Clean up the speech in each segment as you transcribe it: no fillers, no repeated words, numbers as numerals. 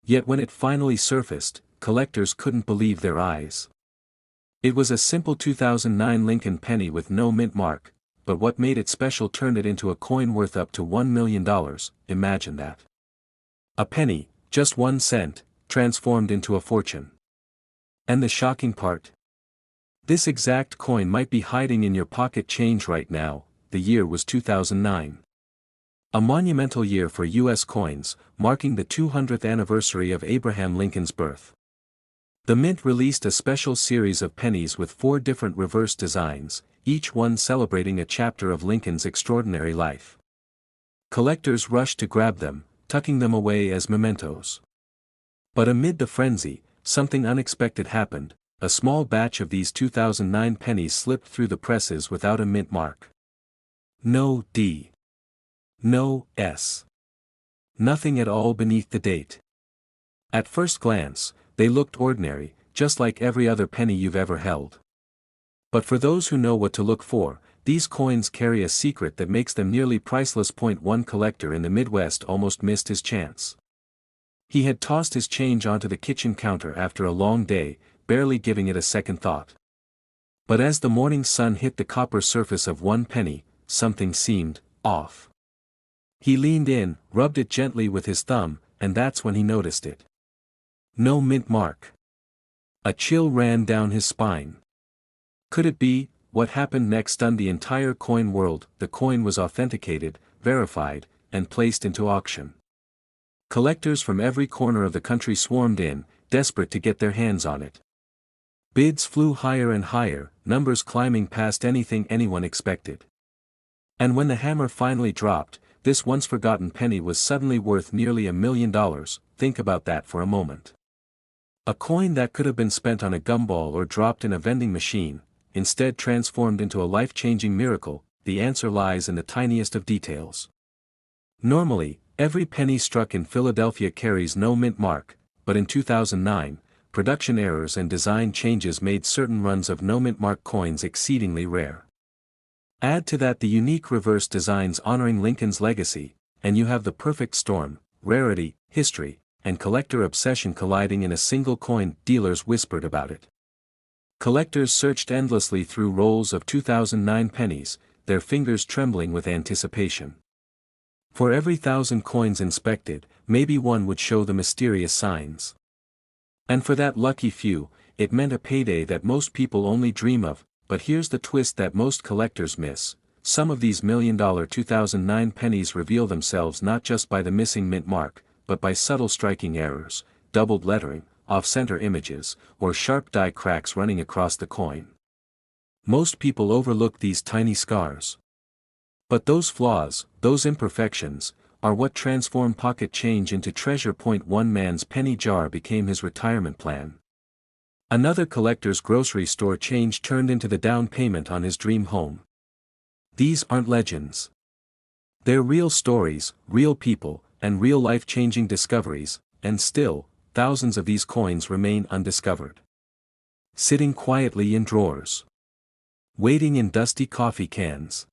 Yet when it finally surfaced, collectors couldn't believe their eyes. It was a simple 2009 Lincoln penny with no mint mark, but what made it special turned it into a coin worth up to $1 million, imagine that. A penny, just 1 cent, transformed into a fortune. And the shocking part? This exact coin might be hiding in your pocket change right now. The year was 2009. A monumental year for U.S. coins, marking the 200th anniversary of Abraham Lincoln's birth. The Mint released a special series of pennies with 4 different reverse designs, each one celebrating a chapter of Lincoln's extraordinary life. Collectors rushed to grab them, tucking them away as mementos. But amid the frenzy, something unexpected happened. A small batch of these 2009 pennies slipped through the presses without a mint mark. No D. No S. Nothing at all beneath the date. At first glance, they looked ordinary, just like every other penny you've ever held. But for those who know what to look for, these coins carry a secret that makes them nearly priceless. One collector in the Midwest almost missed his chance. He had tossed his change onto the kitchen counter after a long day, barely giving it a second thought. But as the morning sun hit the copper surface of 1 penny, something seemed off. He leaned in, rubbed it gently with his thumb, and that's when he noticed it. No mint mark. A chill ran down his spine. Could it be? What happened next stunned the entire coin world. The coin was authenticated, verified, and placed into auction. Collectors from every corner of the country swarmed in, desperate to get their hands on it. Bids flew higher and higher, numbers climbing past anything anyone expected. And when the hammer finally dropped, this once-forgotten penny was suddenly worth nearly $1 million. Think about that for a moment. A coin that could have been spent on a gumball or dropped in a vending machine, instead transformed into a life-changing miracle. The answer lies in the tiniest of details. Normally, every penny struck in Philadelphia carries no mint mark, but in 2009, production errors and design changes made certain runs of no mint mark coins exceedingly rare. Add to that the unique reverse designs honoring Lincoln's legacy, and you have the perfect storm: rarity, history, and collector obsession colliding in a single coin. Dealers whispered about it. Collectors searched endlessly through rolls of 2009 pennies, their fingers trembling with anticipation. For every 1,000 coins inspected, maybe one would show the mysterious signs. And for that lucky few, it meant a payday that most people only dream of. But here's the twist that most collectors miss: some of these $1 million 2009 pennies reveal themselves not just by the missing mint mark, but by subtle striking errors, doubled lettering, off-center images, or sharp die cracks running across the coin. Most people overlook these tiny scars. But those flaws, those imperfections, are what transform pocket change into treasure. One man's penny jar became his retirement plan. Another collector's grocery store change turned into the down payment on his dream home. These aren't legends. They're real stories, real people, and real life-changing discoveries, and still, thousands of these coins remain undiscovered. Sitting quietly in drawers. Waiting in dusty coffee cans.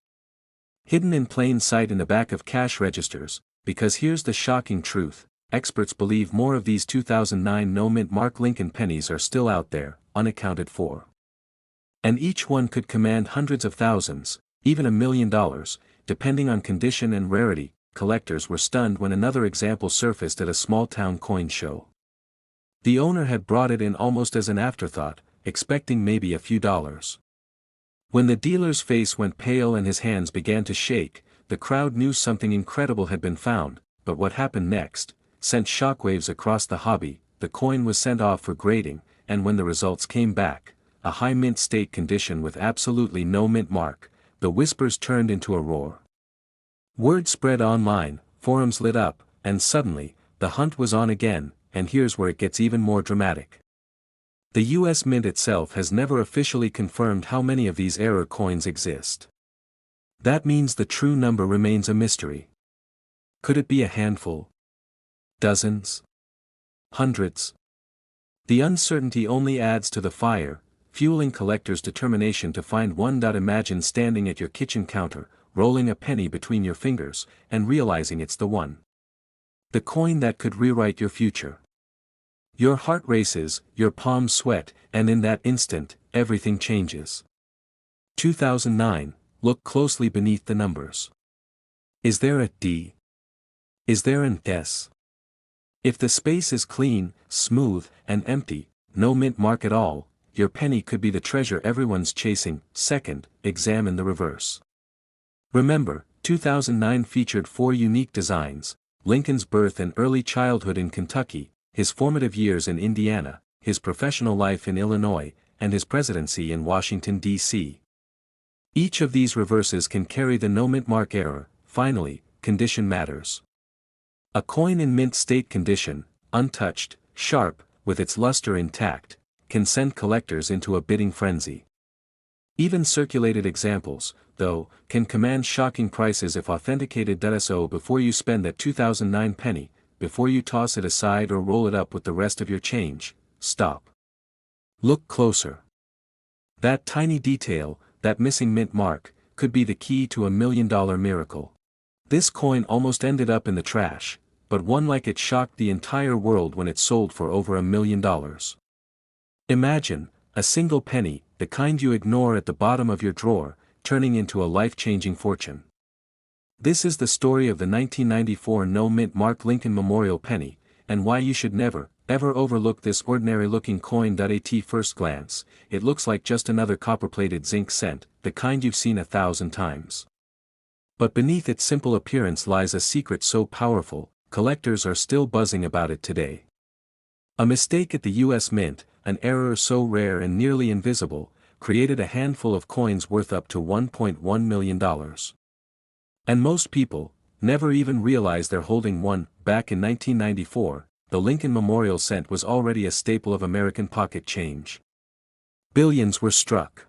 Hidden in plain sight in the back of cash registers. Because here's the shocking truth: experts believe more of these 2009 no-mint mark Lincoln pennies are still out there, unaccounted for. And each one could command hundreds of thousands, even $1 million, depending on condition and rarity. Collectors were stunned when another example surfaced at a small-town coin show. The owner had brought it in almost as an afterthought, expecting maybe a few dollars. When the dealer's face went pale and his hands began to shake, the crowd knew something incredible had been found. But what happened next sent shockwaves across the hobby. The coin was sent off for grading, and when the results came back, a high mint state condition with absolutely no mint mark, the whispers turned into a roar. Word spread online, forums lit up, and suddenly, the hunt was on again. And here's where it gets even more dramatic. The U.S. Mint itself has never officially confirmed how many of these error coins exist. That means the true number remains a mystery. Could it be a handful? Dozens? Hundreds? The uncertainty only adds to the fire, fueling collectors' determination to find one. Imagine standing at your kitchen counter, rolling a penny between your fingers, and realizing it's the one. The coin that could rewrite your future. Your heart races, your palms sweat, and in that instant, everything changes. 2009, look closely beneath the numbers. Is there a D? Is there an S? If the space is clean, smooth, and empty, no mint mark at all, your penny could be the treasure everyone's chasing. Second, examine the reverse. Remember, 2009 featured 4 unique designs: Lincoln's birth and early childhood in Kentucky, his formative years in Indiana, his professional life in Illinois, and his presidency in Washington, D.C. Each of these reverses can carry the no mint mark error. Finally, condition matters. A coin in mint state condition, untouched, sharp, with its luster intact, can send collectors into a bidding frenzy. Even circulated examples, though, can command shocking prices if authenticated. So before you spend that 2009 penny, before you toss it aside or roll it up with the rest of your change, stop. Look closer. That tiny detail, that missing mint mark, could be the key to $1 million miracle. This coin almost ended up in the trash, but one like it shocked the entire world when it sold for over $1 million. Imagine, a single penny, the kind you ignore at the bottom of your drawer, turning into a life-changing fortune. This is the story of the 1994 no mint mark Lincoln Memorial penny, and why you should never, ever overlook this ordinary-looking coin. At first glance, it looks like just another copper-plated zinc cent, the kind you've seen 1,000 times. But beneath its simple appearance lies a secret so powerful, collectors are still buzzing about it today. A mistake at the U.S. Mint, an error so rare and nearly invisible, created a handful of coins worth up to $1.1 million. And most people never even realize they're holding one. Back in 1994, the Lincoln Memorial cent was already a staple of American pocket change. Billions were struck.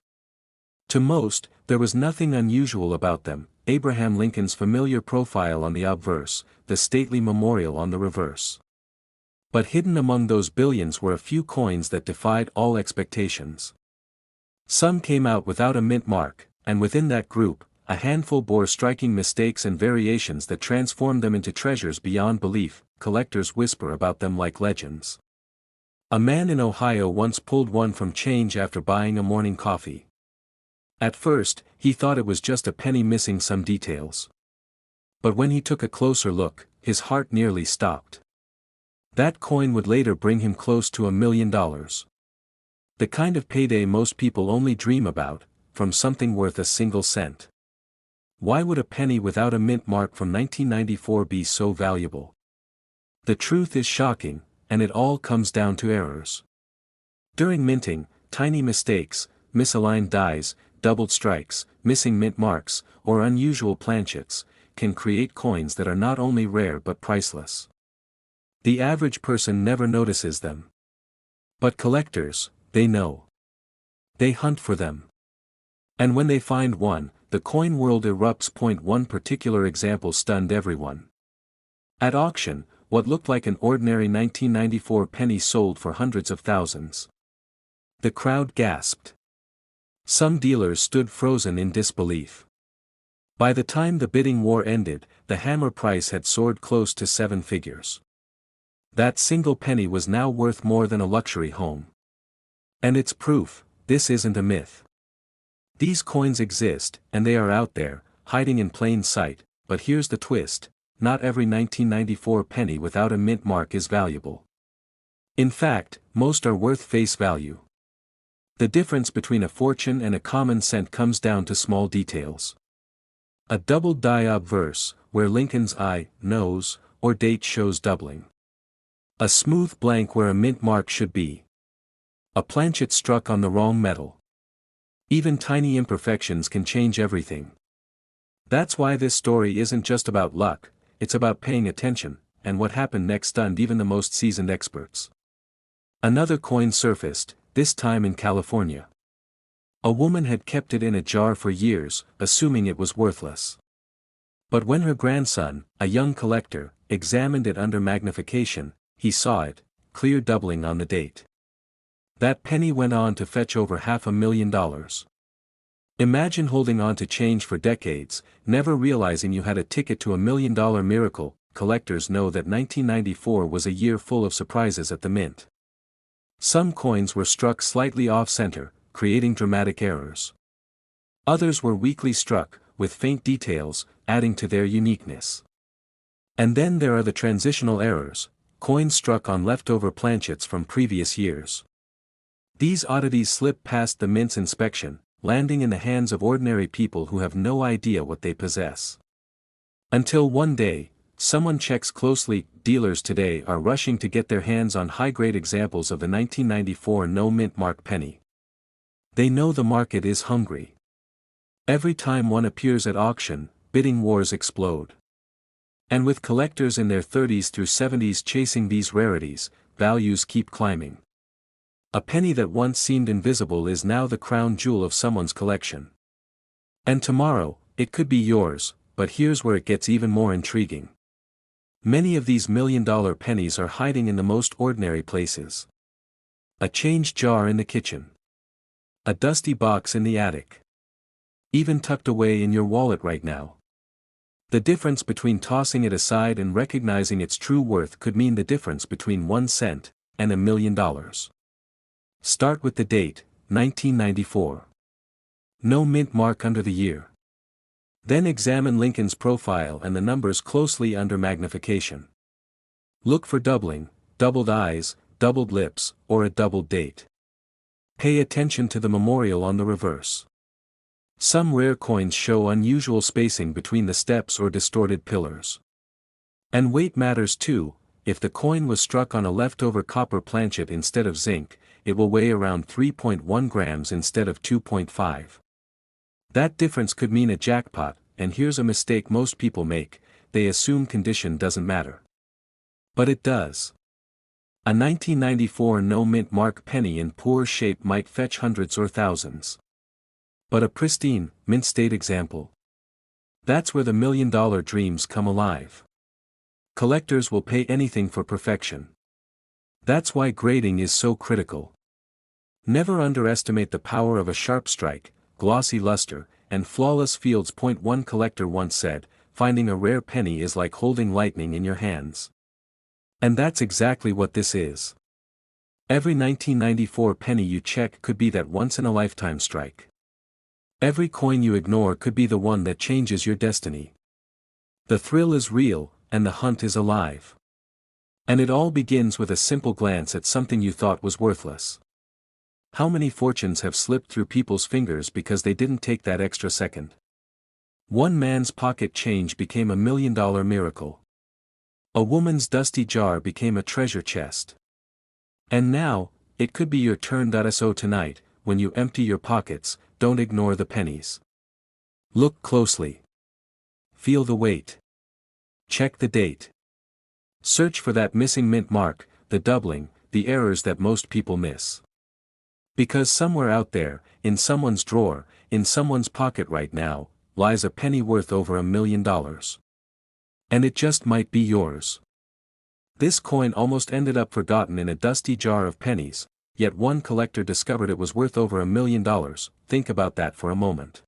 To most, there was nothing unusual about them: Abraham Lincoln's familiar profile on the obverse, the stately memorial on the reverse. But hidden among those billions were a few coins that defied all expectations. Some came out without a mint mark, and within that group, a handful bore striking mistakes and variations that transformed them into treasures beyond belief. Collectors whisper about them like legends. A man in Ohio once pulled one from change after buying a morning coffee. At first, he thought it was just a penny missing some details. But when he took a closer look, his heart nearly stopped. That coin would later bring him close to $1 million. The kind of payday most people only dream about, from something worth a single cent. Why would a penny without a mint mark from 1994 be so valuable? The truth is shocking, and it all comes down to errors. During minting, tiny mistakes, misaligned dies, doubled strikes, missing mint marks, or unusual planchets, can create coins that are not only rare but priceless. The average person never notices them. But collectors, they know. They hunt for them. And when they find one, the coin world erupts. One particular example stunned everyone. At auction, what looked like an ordinary 1994 penny sold for hundreds of thousands. The crowd gasped. Some dealers stood frozen in disbelief. By the time the bidding war ended, the hammer price had soared close to 7 figures. That single penny was now worth more than a luxury home. And it's proof, this isn't a myth. These coins exist, and they are out there, hiding in plain sight. But here's the twist: not every 1994 penny without a mint mark is valuable. In fact, most are worth face value. The difference between a fortune and a common cent comes down to small details. A doubled die obverse, where Lincoln's eye, nose, or date shows doubling. A smooth blank where a mint mark should be. A planchet struck on the wrong metal. Even tiny imperfections can change everything. That's why this story isn't just about luck, it's about paying attention, and what happened next stunned even the most seasoned experts. Another coin surfaced, this time in California. A woman had kept it in a jar for years, assuming it was worthless. But when her grandson, a young collector, examined it under magnification, he saw it, clear doubling on the date. That penny went on to fetch over $500,000. Imagine holding on to change for decades, never realizing you had a ticket to $1 million miracle. Collectors know that 1994 was a year full of surprises at the mint. Some coins were struck slightly off-center, creating dramatic errors. Others were weakly struck, with faint details, adding to their uniqueness. And then there are the transitional errors, coins struck on leftover planchets from previous years. These oddities slip past the mint's inspection, landing in the hands of ordinary people who have no idea what they possess. Until one day, someone checks closely. Dealers today are rushing to get their hands on high-grade examples of the 1994 no-mint mark penny. They know the market is hungry. Every time one appears at auction, bidding wars explode. And with collectors in their 30s through 70s chasing these rarities, values keep climbing. A penny that once seemed invisible is now the crown jewel of someone's collection. And tomorrow, it could be yours, but here's where it gets even more intriguing. Many of these million-dollar pennies are hiding in the most ordinary places. A change jar in the kitchen. A dusty box in the attic. Even tucked away in your wallet right now. The difference between tossing it aside and recognizing its true worth could mean the difference between 1 cent and $1 million. Start with the date, 1994. No mint mark under the year. Then examine Lincoln's profile and the numbers closely under magnification. Look for doubling, doubled eyes, doubled lips, or a doubled date. Pay attention to the memorial on the reverse. Some rare coins show unusual spacing between the steps or distorted pillars. And weight matters too. If the coin was struck on a leftover copper planchet instead of zinc, it will weigh around 3.1 grams instead of 2.5. That difference could mean a jackpot, and here's a mistake most people make: they assume condition doesn't matter. But it does. A 1994 no-mint mark penny in poor shape might fetch hundreds or thousands. But a pristine, mint-state example? That's where the million-dollar dreams come alive. Collectors will pay anything for perfection. That's why grading is so critical. Never underestimate the power of a sharp strike, glossy luster, and flawless fields. One collector once said, "Finding a rare penny is like holding lightning in your hands." And that's exactly what this is. Every 1994 penny you check could be that once-in-a-lifetime strike. Every coin you ignore could be the one that changes your destiny. The thrill is real, and the hunt is alive. And it all begins with a simple glance at something you thought was worthless. How many fortunes have slipped through people's fingers because they didn't take that extra second? One man's pocket change became $1 million miracle. A woman's dusty jar became a treasure chest. And now, it could be your turn. So tonight, when you empty your pockets, don't ignore the pennies. Look closely. Feel the weight. Check the date. Search for that missing mint mark, the doubling, the errors that most people miss. Because somewhere out there, in someone's drawer, in someone's pocket right now, lies a penny worth over $1 million. And it just might be yours. This coin almost ended up forgotten in a dusty jar of pennies, yet one collector discovered it was worth over $1 million. Think about that for a moment.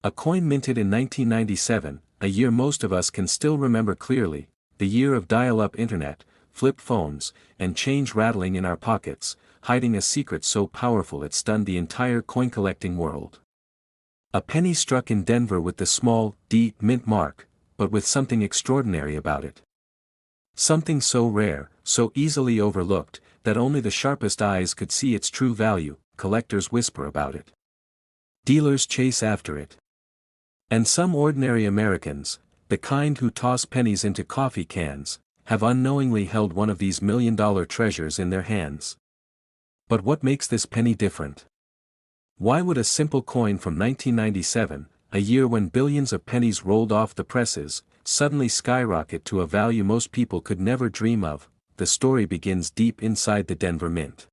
A coin minted in 1997, a year most of us can still remember clearly, the year of dial-up internet, flip phones, and change rattling in our pockets, hiding a secret so powerful it stunned the entire coin-collecting world. A penny struck in Denver with the small D mint mark, but with something extraordinary about it. Something so rare, so easily overlooked, that only the sharpest eyes could see its true value. Collectors whisper about it. Dealers chase after it. And some ordinary Americans, the kind who toss pennies into coffee cans, have unknowingly held one of these million-dollar treasures in their hands. But what makes this penny different? Why would a simple coin from 1997, a year when billions of pennies rolled off the presses, suddenly skyrocket to a value most people could never dream of? The story begins deep inside the Denver Mint.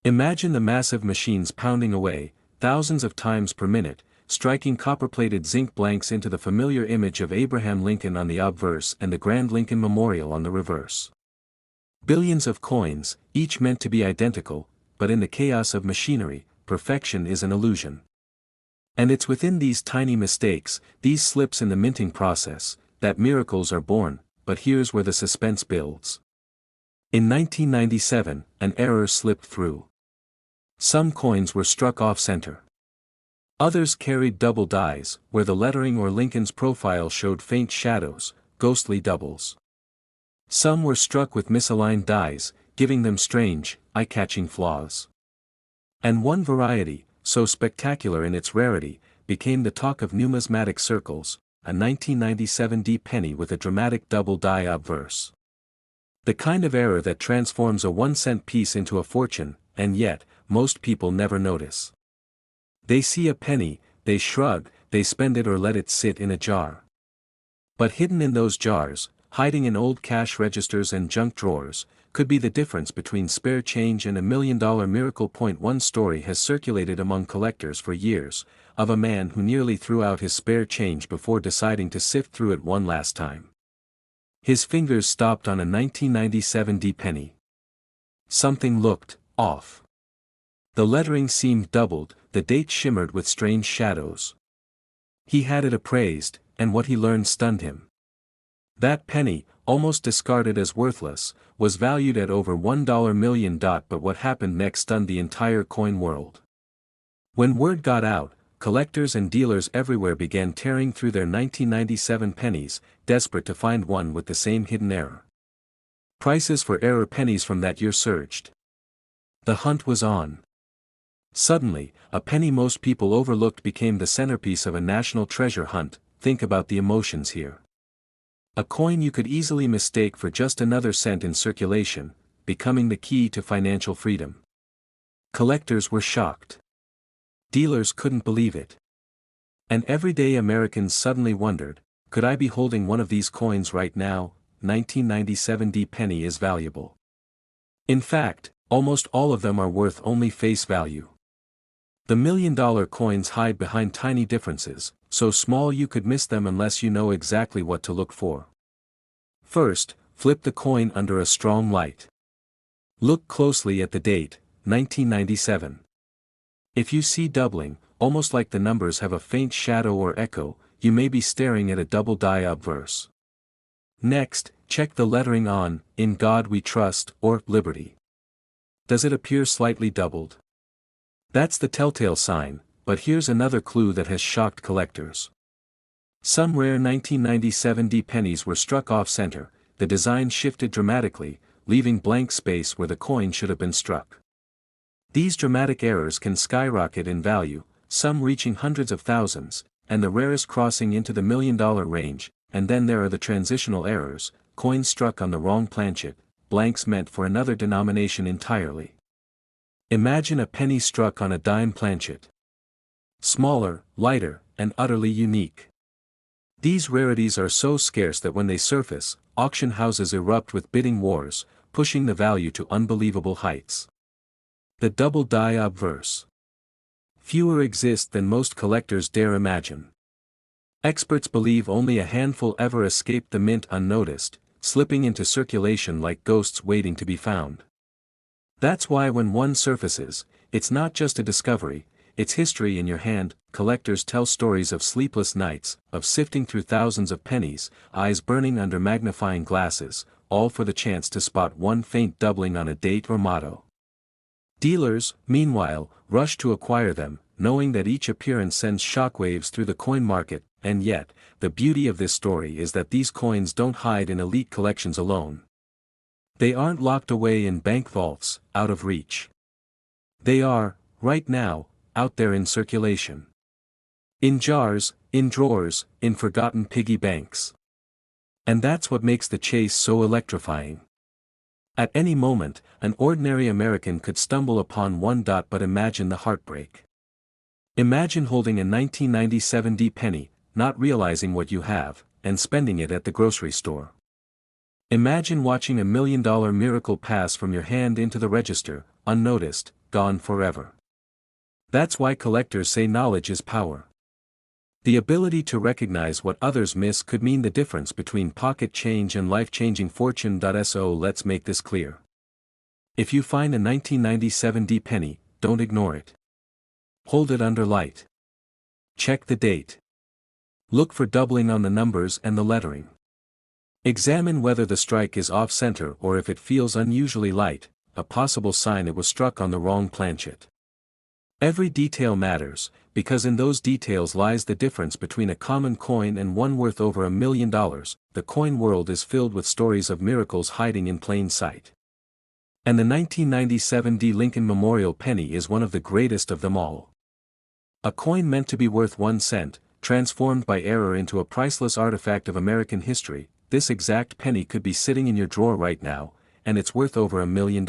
Imagine the massive machines pounding away, thousands of times per minute, striking copper-plated zinc blanks into the familiar image of Abraham Lincoln on the obverse and the Grand Lincoln Memorial on the reverse. Billions of coins, each meant to be identical, but in the chaos of machinery, perfection is an illusion. And it's within these tiny mistakes, these slips in the minting process, that miracles are born. But here's where the suspense builds. In 1997, an error slipped through. Some coins were struck off-center. Others carried double dies, where the lettering or Lincoln's profile showed faint shadows, ghostly doubles. Some were struck with misaligned dies, giving them strange, eye-catching flaws. And one variety, so spectacular in its rarity, became the talk of numismatic circles, a 1997 D penny with a dramatic double die obverse. The kind of error that transforms a 1-cent piece into a fortune, and yet, most people never notice. They see a penny, they shrug, they spend it or let it sit in a jar. But hidden in those jars, hiding in old cash registers and junk drawers, could be the difference between spare change and $1 million miracle. One story has circulated among collectors for years, of a man who nearly threw out his spare change before deciding to sift through it one last time. His fingers stopped on a 1997 D penny. Something looked off. The lettering seemed doubled, the date shimmered with strange shadows. He had it appraised, and what he learned stunned him. That penny, almost discarded as worthless, was valued at over $1 million. But what happened next stunned the entire coin world. When word got out, collectors and dealers everywhere began tearing through their 1997 pennies, desperate to find one with the same hidden error. Prices for error pennies from that year surged. The hunt was on. Suddenly, a penny most people overlooked became the centerpiece of a national treasure hunt. Think about the emotions here. A coin you could easily mistake for just another cent in circulation, becoming the key to financial freedom. Collectors were shocked. Dealers couldn't believe it. And everyday Americans suddenly wondered, could I be holding one of these coins right now? 1997 D penny is valuable. In fact, almost all of them are worth only face value. The $1 million coins hide behind tiny differences, so small you could miss them unless you know exactly what to look for. First, flip the coin under a strong light. Look closely at the date, 1997. If you see doubling, almost like the numbers have a faint shadow or echo, you may be staring at a double die obverse. Next, check the lettering on "In God We Trust" or "Liberty." Does it appear slightly doubled? That's the telltale sign, but here's another clue that has shocked collectors. Some rare 1997 D pennies were struck off-center, the design shifted dramatically, leaving blank space where the coin should have been struck. These dramatic errors can skyrocket in value, some reaching hundreds of thousands, and the rarest crossing into the $1 million range, and then there are the transitional errors, coins struck on the wrong planchet, blanks meant for another denomination entirely. Imagine a penny struck on a dime planchet. Smaller, lighter, and utterly unique. These rarities are so scarce that when they surface, auction houses erupt with bidding wars, pushing the value to unbelievable heights. The double die obverse. Fewer exist than most collectors dare imagine. Experts believe only a handful ever escape the mint unnoticed, slipping into circulation like ghosts waiting to be found. That's why when one surfaces, it's not just a discovery, it's history in your hand. Collectors tell stories of sleepless nights, of sifting through thousands of pennies, eyes burning under magnifying glasses, all for the chance to spot one faint doubling on a date or motto. Dealers, meanwhile, rush to acquire them, knowing that each appearance sends shockwaves through the coin market, and yet, the beauty of this story is that these coins don't hide in elite collections alone. They aren't locked away in bank vaults, out of reach. They are, right now, out there in circulation. In jars, in drawers, in forgotten piggy banks. And that's what makes the chase so electrifying. At any moment, an ordinary American could stumble upon one. But imagine the heartbreak. Imagine holding a 1997 D penny, not realizing what you have, and spending it at the grocery store. Imagine watching $1 million miracle pass from your hand into the register, unnoticed, gone forever. That's why collectors say knowledge is power. The ability to recognize what others miss could mean the difference between pocket change and life-changing fortune. So let's make this clear. If you find a 1997 D penny, don't ignore it. Hold it under light. Check the date. Look for doubling on the numbers and the lettering. Examine whether the strike is off-center or if it feels unusually light, a possible sign it was struck on the wrong planchet. Every detail matters, because in those details lies the difference between a common coin and one worth over $1 million. The coin world is filled with stories of miracles hiding in plain sight. And the 1997 Lincoln Memorial penny is one of the greatest of them all. A coin meant to be worth 1 cent, transformed by error into a priceless artifact of American history. This exact penny could be sitting in your drawer right now, and it's worth over $1 million.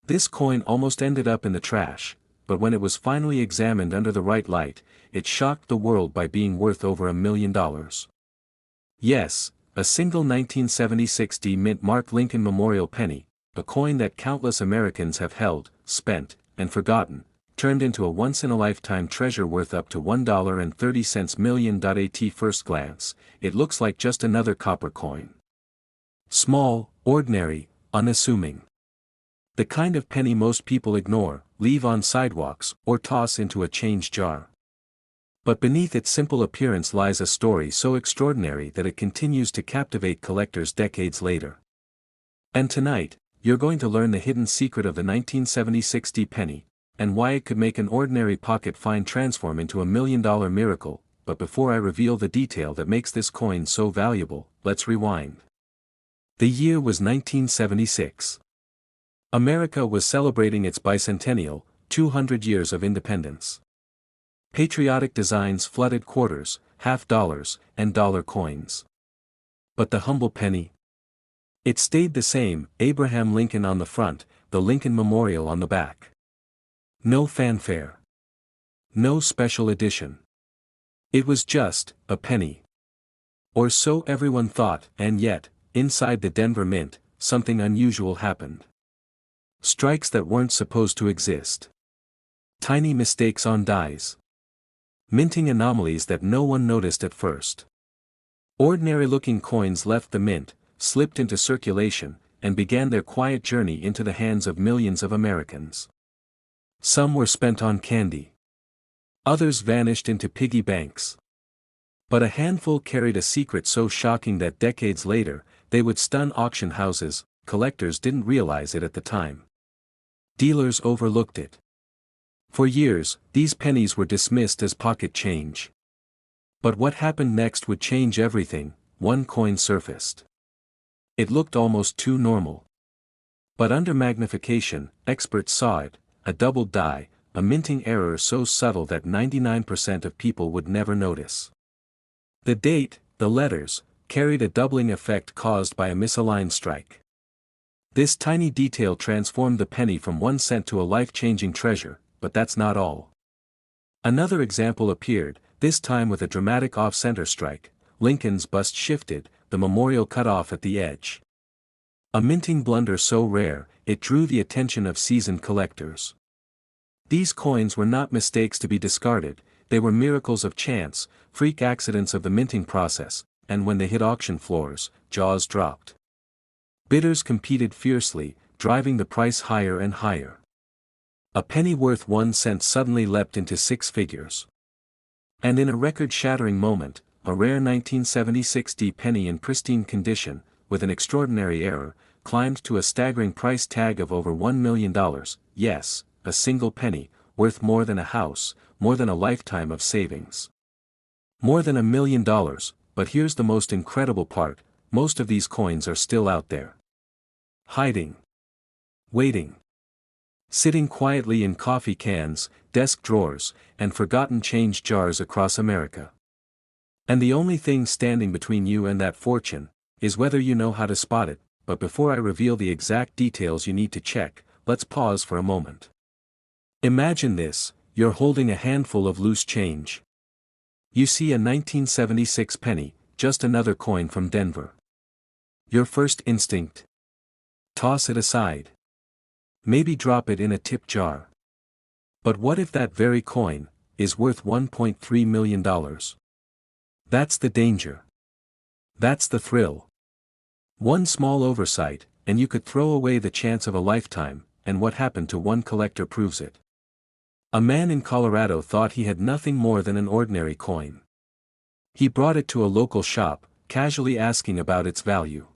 This coin almost ended up in the trash, but when it was finally examined under the right light, it shocked the world by being worth over $1 million. Yes, a single 1976 mint mark Lincoln Memorial penny, a coin that countless Americans have held, spent, and forgotten, turned into a once-in-a-lifetime treasure worth up to $1.30 million. At first glance, it looks like just another copper coin. Small, ordinary, unassuming. The kind of penny most people ignore, leave on sidewalks, or toss into a change jar. But beneath its simple appearance lies a story so extraordinary that it continues to captivate collectors decades later. And tonight, you're going to learn the hidden secret of the 1976 penny, and why it could make an ordinary pocket find transform into $1 million miracle. But before I reveal the detail that makes this coin so valuable, let's rewind. The year was 1976. America was celebrating its bicentennial, 200 years of independence. Patriotic designs flooded quarters, half dollars, and dollar coins. But the humble penny? It stayed the same, Abraham Lincoln on the front, the Lincoln Memorial on the back. No fanfare. No special edition. It was just a penny. Or so everyone thought, and yet, inside the Denver Mint, something unusual happened. Strikes that weren't supposed to exist. Tiny mistakes on dies. Minting anomalies that no one noticed at first. Ordinary-looking coins left the mint, slipped into circulation, and began their quiet journey into the hands of millions of Americans. Some were spent on candy. Others vanished into piggy banks. But a handful carried a secret so shocking that decades later, they would stun auction houses. Collectors didn't realize it at the time. Dealers overlooked it. For years, these pennies were dismissed as pocket change. But what happened next would change everything. One coin surfaced. It looked almost too normal. But under magnification, experts saw it, a doubled die, a minting error so subtle that 99% of people would never notice. The date, the letters, carried a doubling effect caused by a misaligned strike. This tiny detail transformed the penny from 1 cent to a life-changing treasure, but that's not all. Another example appeared, this time with a dramatic off-center strike. Lincoln's bust shifted, the memorial cut off at the edge. A minting blunder so rare, it drew the attention of seasoned collectors. These coins were not mistakes to be discarded, they were miracles of chance, freak accidents of the minting process, and when they hit auction floors, jaws dropped. Bidders competed fiercely, driving the price higher and higher. A penny worth 1 cent suddenly leapt into 6 figures. And in a record-shattering moment, a rare 1976 penny in pristine condition, with an extraordinary error, climbed to a staggering price tag of over $1 million. Yes, a single penny, worth more than a house, more than a lifetime of savings. More than $1 million, but here's the most incredible part, most of these coins are still out there. Hiding. Waiting. Sitting quietly in coffee cans, desk drawers, and forgotten change jars across America. And the only thing standing between you and that fortune, is whether you know how to spot it. But before I reveal the exact details you need to check, let's pause for a moment. Imagine this, you're holding a handful of loose change. You see a 1976 penny, just another coin from Denver. Your first instinct? Toss it aside. Maybe drop it in a tip jar. But what if that very coin is worth $1.3 million? That's the danger. That's the thrill. One small oversight, and you could throw away the chance of a lifetime, and what happened to one collector proves it. A man in Colorado thought he had nothing more than an ordinary coin. He brought it to a local shop, casually asking about its value.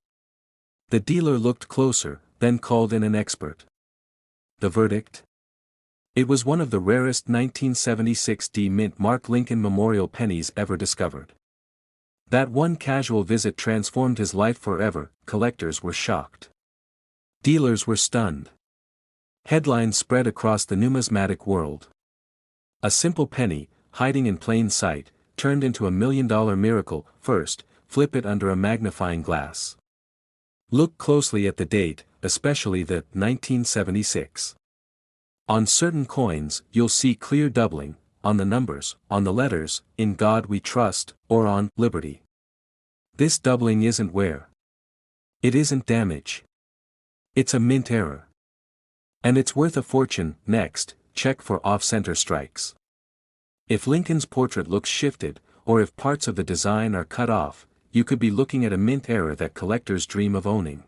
The dealer looked closer, then called in an expert. The verdict? It was one of the rarest 1976 mint mark Lincoln Memorial pennies ever discovered. That one casual visit transformed his life forever. Collectors were shocked. Dealers were stunned. Headlines spread across the numismatic world. A simple penny, hiding in plain sight, turned into a $1 million miracle. First, flip it under a magnifying glass. Look closely at the date, especially the 1976. On certain coins, you'll see clear doubling, on the numbers, on the letters, "In God We Trust," or on "Liberty." This doubling isn't wear. It isn't damage. It's a mint error. And it's worth a fortune. Next, check for off-center strikes. If Lincoln's portrait looks shifted, or if parts of the design are cut off, you could be looking at a mint error that collectors dream of owning.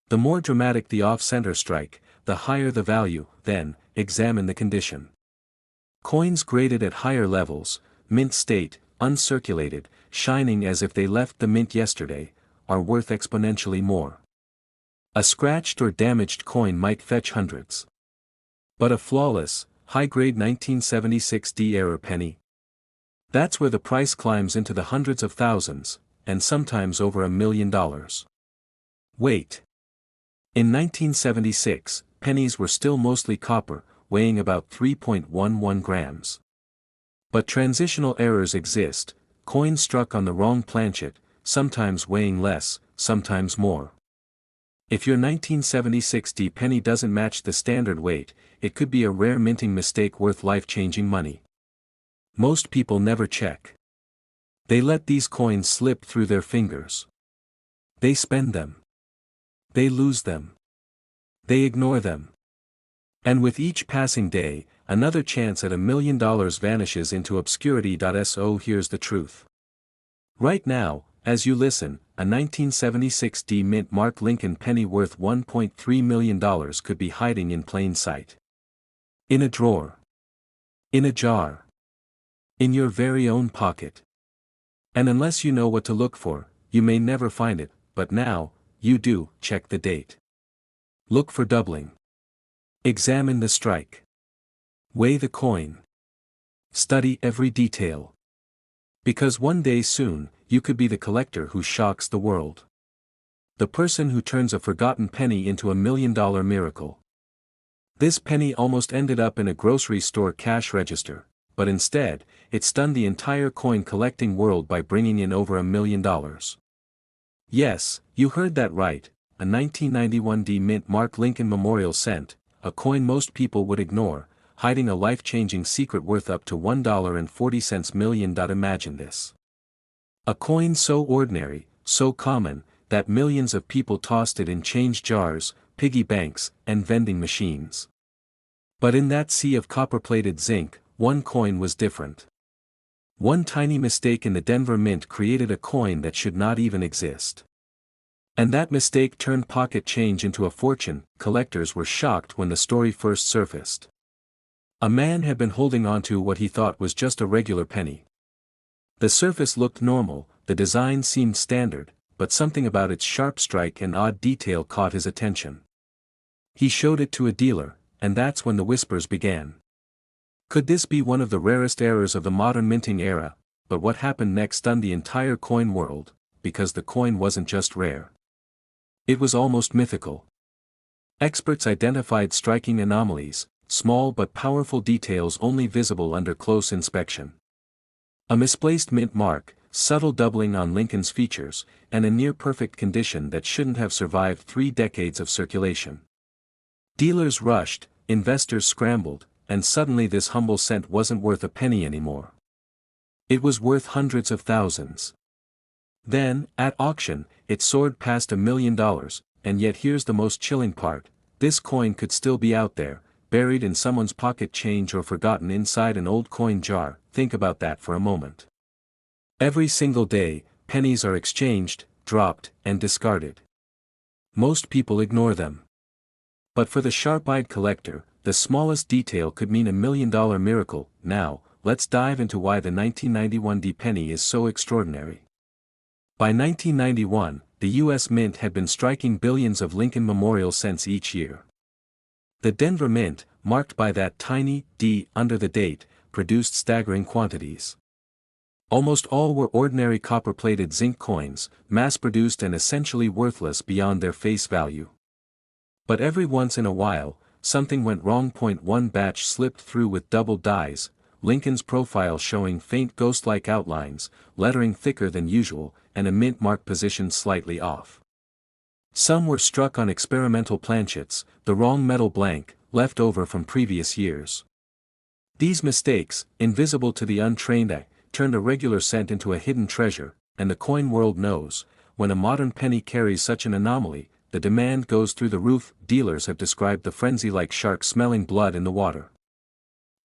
The more dramatic the off-center strike, the higher the value. Then, examine the condition. Coins graded at higher levels, mint state, uncirculated, shining as if they left the mint yesterday, are worth exponentially more. A scratched or damaged coin might fetch hundreds. But a flawless, high-grade 1976 error penny? That's where the price climbs into the hundreds of thousands, and sometimes over $1 million. Weight. In 1976, pennies were still mostly copper, weighing about 3.11 grams. But transitional errors exist, coins struck on the wrong planchet, sometimes weighing less, sometimes more. If your 1976 penny doesn't match the standard weight, it could be a rare minting mistake worth life-changing money. Most people never check. They let these coins slip through their fingers. They spend them. They lose them. They ignore them. And with each passing day, another chance at $1 million vanishes into obscurity. So here's the truth. Right now, as you listen, a 1976 mint mark Lincoln penny worth $1.3 million could be hiding in plain sight. In a drawer. In a jar. In your very own pocket. And unless you know what to look for, you may never find it, but now, you do. Check the date. Look for doubling. Examine the strike. Weigh the coin. Study every detail. Because one day soon, you could be the collector who shocks the world. The person who turns a forgotten penny into $1 million miracle. This penny almost ended up in a grocery store cash register, but instead, it stunned the entire coin collecting world by bringing in over $1 million. Yes, you heard that right, a 1991 mint mark Lincoln Memorial cent, a coin most people would ignore, hiding a life-changing secret worth up to $1.40 million. Imagine this. A coin so ordinary, so common, that millions of people tossed it in change jars, piggy banks, and vending machines. But in that sea of copper-plated zinc, one coin was different. One tiny mistake in the Denver Mint created a coin that should not even exist. And that mistake turned pocket change into a fortune. Collectors were shocked when the story first surfaced. A man had been holding onto what he thought was just a regular penny. The surface looked normal, the design seemed standard, but something about its sharp strike and odd detail caught his attention. He showed it to a dealer, and that's when the whispers began. Could this be one of the rarest errors of the modern minting era? But what happened next stunned the entire coin world, because the coin wasn't just rare. It was almost mythical. Experts identified striking anomalies, small but powerful details only visible under close inspection. A misplaced mint mark, subtle doubling on Lincoln's features, and a near-perfect condition that shouldn't have survived 3 decades of circulation. Dealers rushed, investors scrambled, and suddenly this humble cent wasn't worth a penny anymore. It was worth hundreds of thousands. Then, at auction, it soared past $1 million, and yet here's the most chilling part, this coin could still be out there, buried in someone's pocket change or forgotten inside an old coin jar. Think about that for a moment. Every single day, pennies are exchanged, dropped, and discarded. Most people ignore them. But for the sharp-eyed collector, the smallest detail could mean $1 million miracle. Now, let's dive into why the 1991 penny is so extraordinary. By 1991, the U.S. Mint had been striking billions of Lincoln Memorial cents each year. The Denver Mint, marked by that tiny D under the date, produced staggering quantities. Almost all were ordinary copper-plated zinc coins, mass-produced and essentially worthless beyond their face value. But every once in a while, something went wrong. One batch slipped through with double dies, Lincoln's profile showing faint ghost-like outlines, lettering thicker than usual, and a mint mark positioned slightly off. Some were struck on experimental planchets, the wrong metal blank, left over from previous years. These mistakes, invisible to the untrained eye, turned a regular cent into a hidden treasure, and the coin world knows, when a modern penny carries such an anomaly, the demand goes through the roof. Dealers have described the frenzy like sharks smelling blood in the water.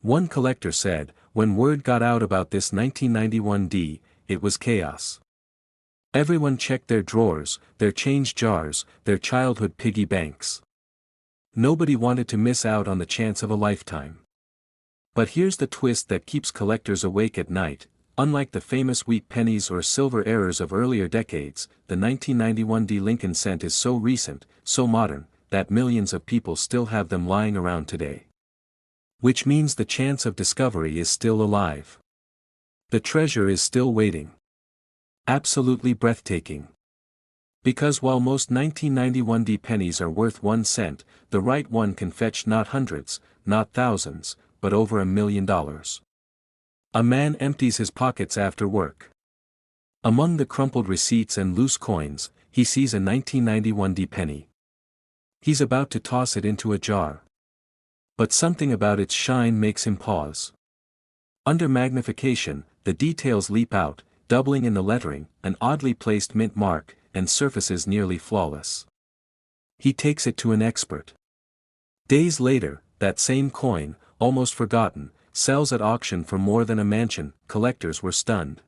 One collector said, when word got out about this 1991 D, it was chaos. Everyone checked their drawers, their change jars, their childhood piggy banks. Nobody wanted to miss out on the chance of a lifetime. But here's the twist that keeps collectors awake at night. Unlike the famous wheat pennies or silver errors of earlier decades, the 1991 D Lincoln cent is so recent, so modern, that millions of people still have them lying around today. Which means the chance of discovery is still alive. The treasure is still waiting. Absolutely breathtaking. Because while most 1991 D pennies are worth 1 cent, the right one can fetch not hundreds, not thousands, but over $1 million. A man empties his pockets after work. Among the crumpled receipts and loose coins, he sees a 1991 D penny. He's about to toss it into a jar. But something about its shine makes him pause. Under magnification, the details leap out, doubling in the lettering, an oddly placed mint mark, and surfaces nearly flawless. He takes it to an expert. Days later, that same coin, almost forgotten, sells at auction for more than a mansion. Collectors were stunned.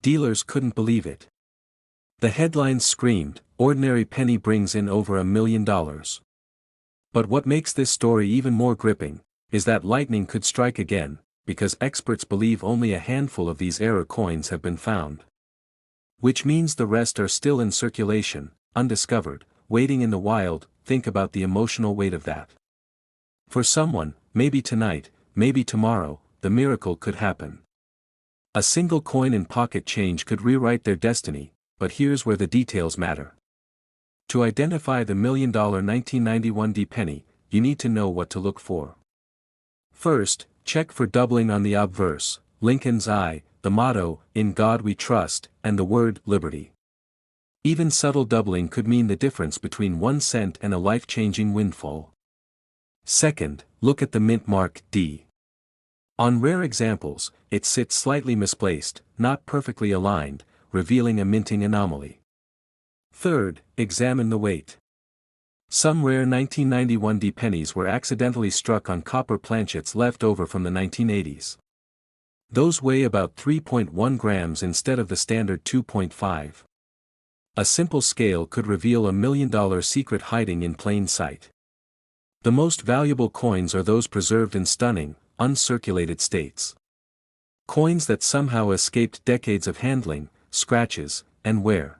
Dealers couldn't believe it. The headlines screamed, "Ordinary penny brings in over $1 million." But what makes this story even more gripping, is that lightning could strike again, because experts believe only a handful of these error coins have been found. Which means the rest are still in circulation, undiscovered, waiting in the wild. Think about the emotional weight of that. For someone, maybe tonight, maybe tomorrow, the miracle could happen. A single coin in pocket change could rewrite their destiny, but here's where the details matter. To identify the $1 million 1991 D penny, you need to know what to look for. First, check for doubling on the obverse, Lincoln's eye, the motto, "In God We Trust," and the word "Liberty." Even subtle doubling could mean the difference between 1 cent and a life-changing windfall. Second, look at the mint mark D. On rare examples, it sits slightly misplaced, not perfectly aligned, revealing a minting anomaly. Third, examine the weight. Some rare 1991 D pennies were accidentally struck on copper planchets left over from the 1980s. Those weigh about 3.1 grams instead of the standard 2.5. A simple scale could reveal $1 million secret hiding in plain sight. The most valuable coins are those preserved in stunning, uncirculated states. Coins that somehow escaped decades of handling, scratches, and wear.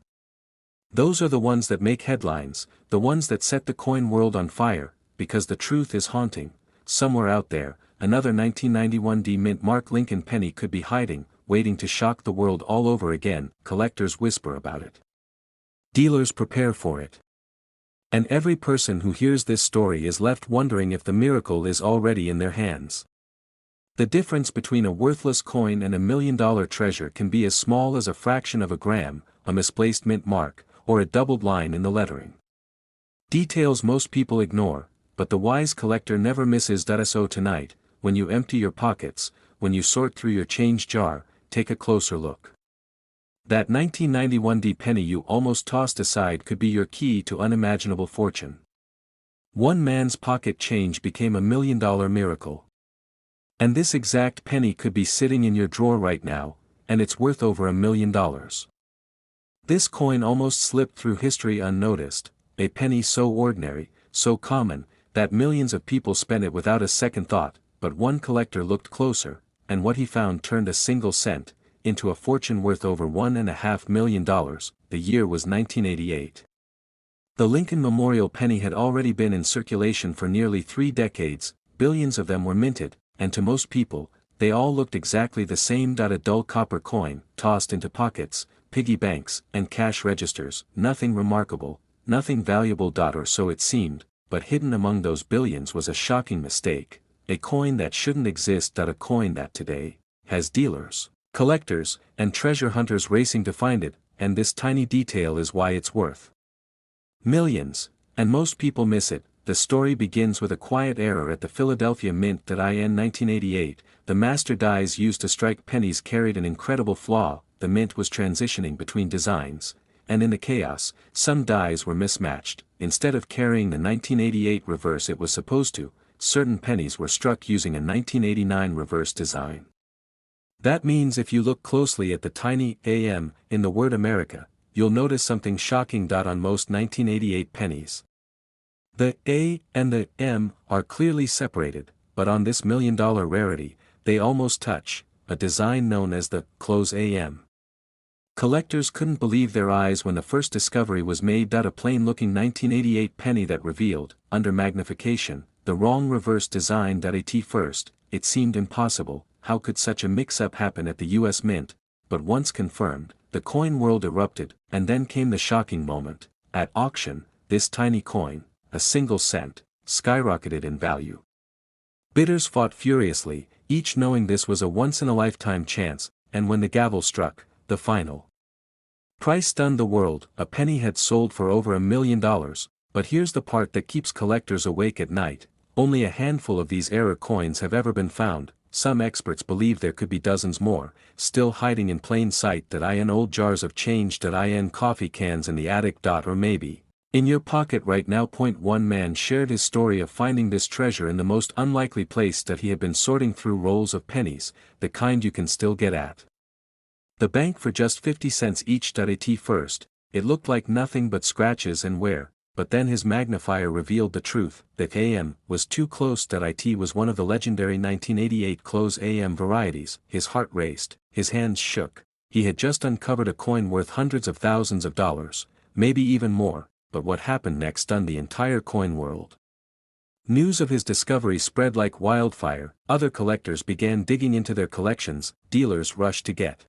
Those are the ones that make headlines, the ones that set the coin world on fire, because the truth is haunting. Somewhere out there, another 1991 D mint mark Lincoln penny could be hiding, waiting to shock the world all over again. Collectors whisper about it. Dealers prepare for it. And every person who hears this story is left wondering if the miracle is already in their hands. The difference between a worthless coin and $1 million treasure can be as small as a fraction of a gram, a misplaced mint mark, or a doubled line in the lettering. Details most people ignore, but the wise collector never misses. So tonight, when you empty your pockets, when you sort through your change jar, take a closer look. That 1991 D penny you almost tossed aside could be your key to unimaginable fortune. One man's pocket change became $1 million miracle. And this exact penny could be sitting in your drawer right now, and it's worth over $1 million. This coin almost slipped through history unnoticed, a penny so ordinary, so common, that millions of people spent it without a second thought. But one collector looked closer, and what he found turned a single cent into a fortune worth over $1.5 million. The year was 1988. The Lincoln Memorial penny had already been in circulation for nearly 3 decades, billions of them were minted, and to most people, they all looked exactly the same. A dull copper coin, tossed into pockets, piggy banks, and cash registers, nothing remarkable, nothing valuable. Or so it seemed, but hidden among those billions was a shocking mistake, a coin that shouldn't exist. A coin that today has dealers, collectors, and treasure hunters racing to find it, and this tiny detail is why it's worth millions, and most people miss it. The story begins with a quiet error at the Philadelphia Mint. In 1988, the master dies used to strike pennies carried an incredible flaw. The mint was transitioning between designs, and in the chaos, some dies were mismatched. Instead of carrying the 1988 reverse it was supposed to, certain pennies were struck using a 1989 reverse design. That means if you look closely at the tiny AM in the word America, you'll notice something shocking. On most 1988 pennies, the A and the M are clearly separated, but on this $1 million rarity, they almost touch, a design known as the close AM. Collectors couldn't believe their eyes when the first discovery was made. A plain-looking 1988 penny that revealed, under magnification, the wrong reverse design. At first, it seemed impossible. How could such a mix-up happen at the US Mint? But once confirmed, the coin world erupted, and then came the shocking moment. At auction, this tiny coin, a single cent, skyrocketed in value. Bidders fought furiously, each knowing this was a once-in-a-lifetime chance, and when the gavel struck, the final price stunned the world. A penny had sold for over $1 million, but here's the part that keeps collectors awake at night: only a handful of these error coins have ever been found. Some experts believe there could be dozens more, still hiding in plain sight. In old jars of change. In coffee cans in the attic. Or maybe in your pocket right now. One man shared his story of finding this treasure in the most unlikely place. He had been sorting through rolls of pennies, the kind you can still get at the bank for just 50 cents each. At first, it looked like nothing but scratches and wear, but then his magnifier revealed the truth. The AM was too close. It was one of the legendary 1988 close AM varieties. His heart raced, his hands shook. He had just uncovered a coin worth hundreds of thousands of dollars, maybe even more. But what happened next stunned the entire coin world. News of his discovery spread like wildfire. Other collectors began digging into their collections, dealers rushed to get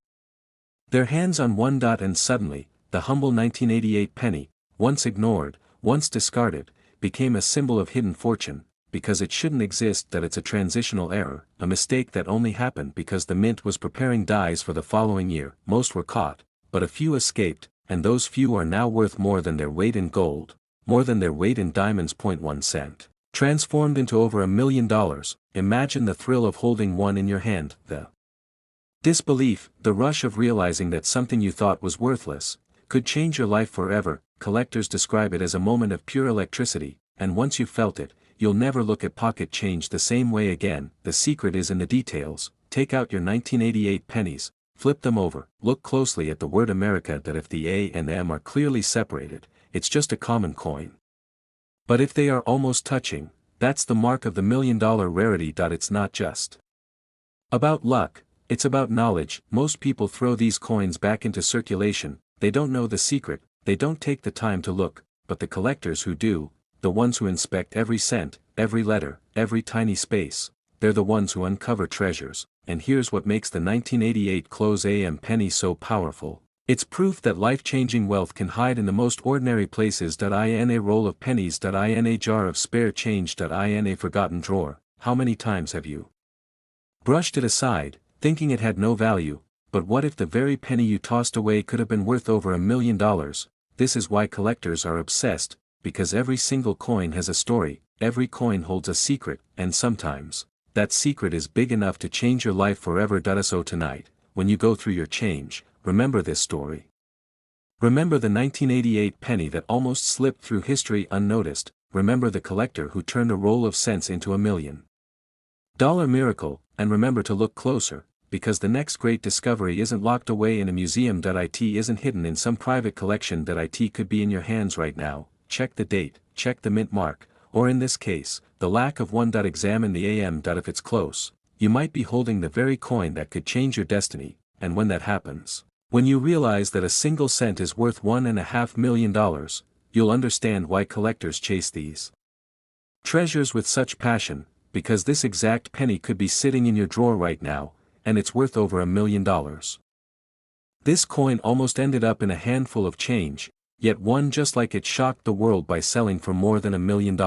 their hands on one. And suddenly, the humble 1988 penny, once ignored, once discarded, became a symbol of hidden fortune, because it shouldn't exist. It's a transitional error, a mistake that only happened because the mint was preparing dies for the following year. Most were caught, but a few escaped, and those few are now worth more than their weight in gold, more than their weight in diamonds. 1 cent. Transformed into over $1 million. Imagine the thrill of holding one in your hand, the disbelief, the rush of realizing that something you thought was worthless could change your life forever. Collectors describe it as a moment of pure electricity, and once you've felt it, you'll never look at pocket change the same way again. The secret is in the details. Take out your 1988 pennies, flip them over, look closely at the word America. If the A and M are clearly separated, it's just a common coin. But if they are almost touching, that's the mark of the $1 million rarity. It's not just about luck, it's about knowledge. Most people throw these coins back into circulation. They don't know the secret, they don't take the time to look, but the collectors who do, the ones who inspect every cent, every letter, every tiny space, they're the ones who uncover treasures. And here's what makes the 1988 close AM penny so powerful. It's proof that life-changing wealth can hide in the most ordinary places. In a roll of pennies. In a jar of spare change. In a forgotten drawer. How many times have you brushed it aside, thinking it had no value? But what if the very penny you tossed away could have been worth over $1 million? This is why collectors are obsessed, because every single coin has a story, every coin holds a secret, and sometimes, that secret is big enough to change your life forever. So tonight, when you go through your change, remember this story. Remember the 1988 penny that almost slipped through history unnoticed. Remember the collector who turned a roll of cents into $1 million miracle, and remember to look closer, because the next great discovery isn't locked away in a museum. It isn't hidden in some private collection. It could be in your hands right now. Check the date, check the mint mark, or in this case, the lack of one. Examine the AM. If it's close, you might be holding the very coin that could change your destiny. and when that happens, when you realize that a single cent is worth $1.5 million, you'll understand why collectors chase these treasures with such passion, because this exact penny could be sitting in your drawer right now, and it's worth over $1 million. This coin almost ended up in a handful of change, yet one just like it shocked the world by selling for more than $1 million.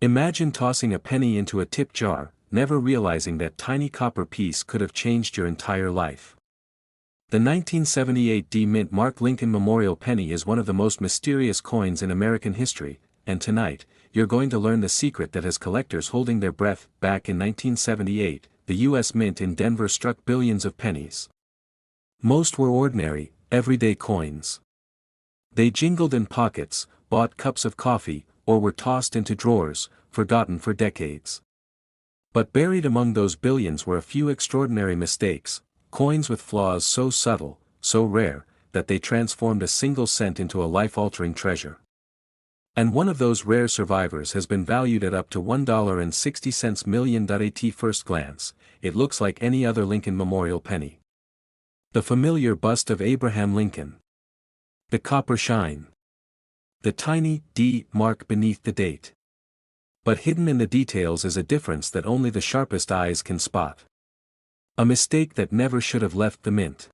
Imagine tossing a penny into a tip jar, never realizing that tiny copper piece could have changed your entire life. The 1978 D Mint Mark Lincoln Memorial Penny is one of the most mysterious coins in American history, and tonight, you're going to learn the secret that has collectors holding their breath. Back in 1978, the U.S. Mint in Denver struck billions of pennies. Most were ordinary, everyday coins. They jingled in pockets, bought cups of coffee, or were tossed into drawers, forgotten for decades. But buried among those billions were a few extraordinary mistakes, coins with flaws so subtle, so rare, that they transformed a single cent into a life-altering treasure. And one of those rare survivors has been valued at up to $1.60 million. At first glance, it looks like any other Lincoln Memorial penny. The familiar bust of Abraham Lincoln. The copper shine. The tiny D mark beneath the date. But hidden in the details is a difference that only the sharpest eyes can spot. A mistake that never should have left the mint.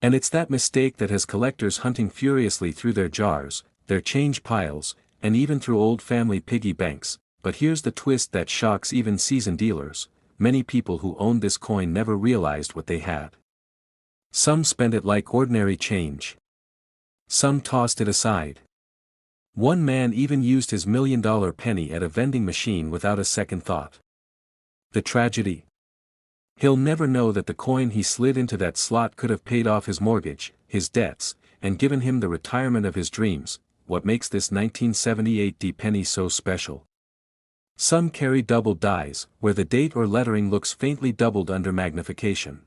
And it's that mistake that has collectors hunting furiously through their jars, their change piles, and even through old family piggy banks. But here's the twist that shocks even seasoned dealers: many people who owned this coin never realized what they had. Some spent it like ordinary change. Some tossed it aside. One man even used his $1 million penny at a vending machine without a second thought. The tragedy? He'll never know that the coin he slid into that slot could have paid off his mortgage, his debts, and given him the retirement of his dreams. What makes this 1978 D penny so special? Some carry doubled dies, where the date or lettering looks faintly doubled under magnification.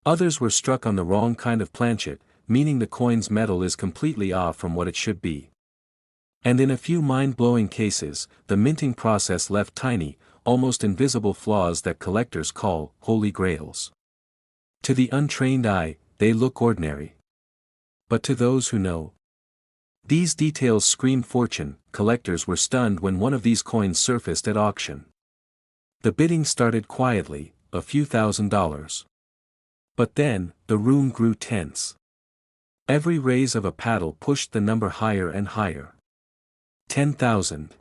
Others were struck on the wrong kind of planchet, meaning the coin's metal is completely off from what it should be. And in a few mind-blowing cases, the minting process left tiny, almost invisible flaws that collectors call holy grails. To the untrained eye, they look ordinary. But to those who know, these details scream fortune. Collectors were stunned when one of these coins surfaced at auction. The bidding started quietly, a few $1,000s. But then, the room grew tense. Every raise of a paddle pushed the number higher and higher. 10,000.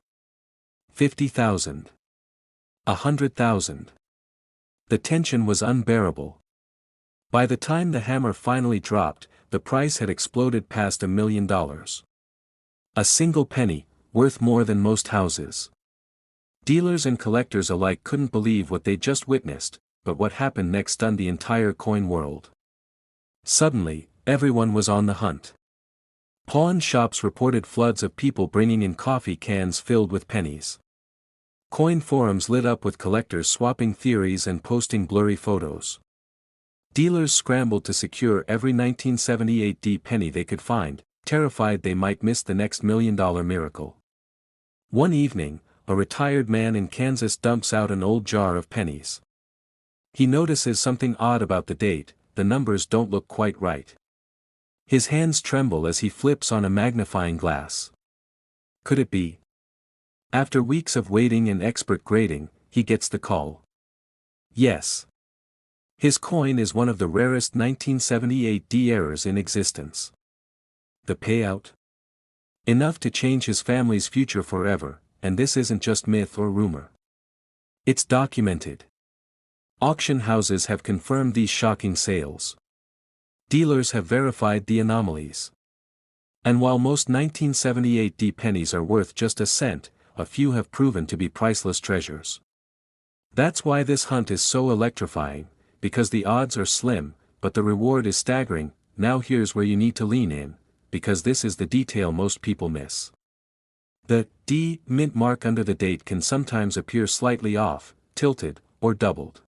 50,000. 100,000. The tension was unbearable. By the time the hammer finally dropped, the price had exploded past $1 million. A single penny, worth more than most houses. Dealers and collectors alike couldn't believe what they just witnessed, but what happened next stunned the entire coin world. Suddenly, everyone was on the hunt. Pawn shops reported floods of people bringing in coffee cans filled with pennies. Coin forums lit up with collectors swapping theories and posting blurry photos. Dealers scrambled to secure every 1978 D penny they could find, terrified they might miss the next $1 million miracle. One evening, a retired man in Kansas dumps out an old jar of pennies. He notices something odd about the date: the numbers don't look quite right. His hands tremble as he flips on a magnifying glass. Could it be? After weeks of waiting and expert grading, he gets the call. Yes. His coin is one of the rarest 1978 D errors in existence. The payout? Enough to change his family's future forever, and this isn't just myth or rumor. It's documented. Auction houses have confirmed these shocking sales. Dealers have verified the anomalies. And while most 1978 D pennies are worth just a cent, a few have proven to be priceless treasures. That's why this hunt is so electrifying, because the odds are slim, but the reward is staggering. Now here's where you need to lean in, because this is the detail most people miss. The D mint mark under the date can sometimes appear slightly off, tilted, or doubled.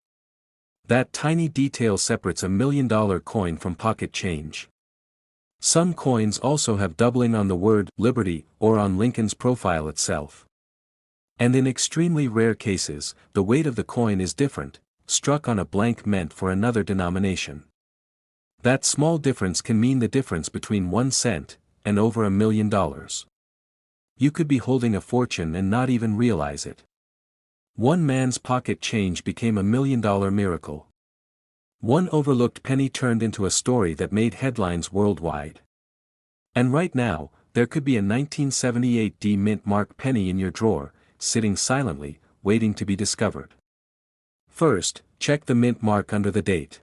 That tiny detail separates $1 million coin from pocket change. Some coins also have doubling on the word Liberty or on Lincoln's profile itself. And in extremely rare cases, the weight of the coin is different, struck on a blank meant for another denomination. That small difference can mean the difference between 1 cent and over $1 million. You could be holding a fortune and not even realize it. One man's pocket change became $1 million miracle. One overlooked penny turned into a story that made headlines worldwide. And right now, there could be a 1978 D mint mark penny in your drawer, sitting silently, waiting to be discovered. First, check the mint mark under the date.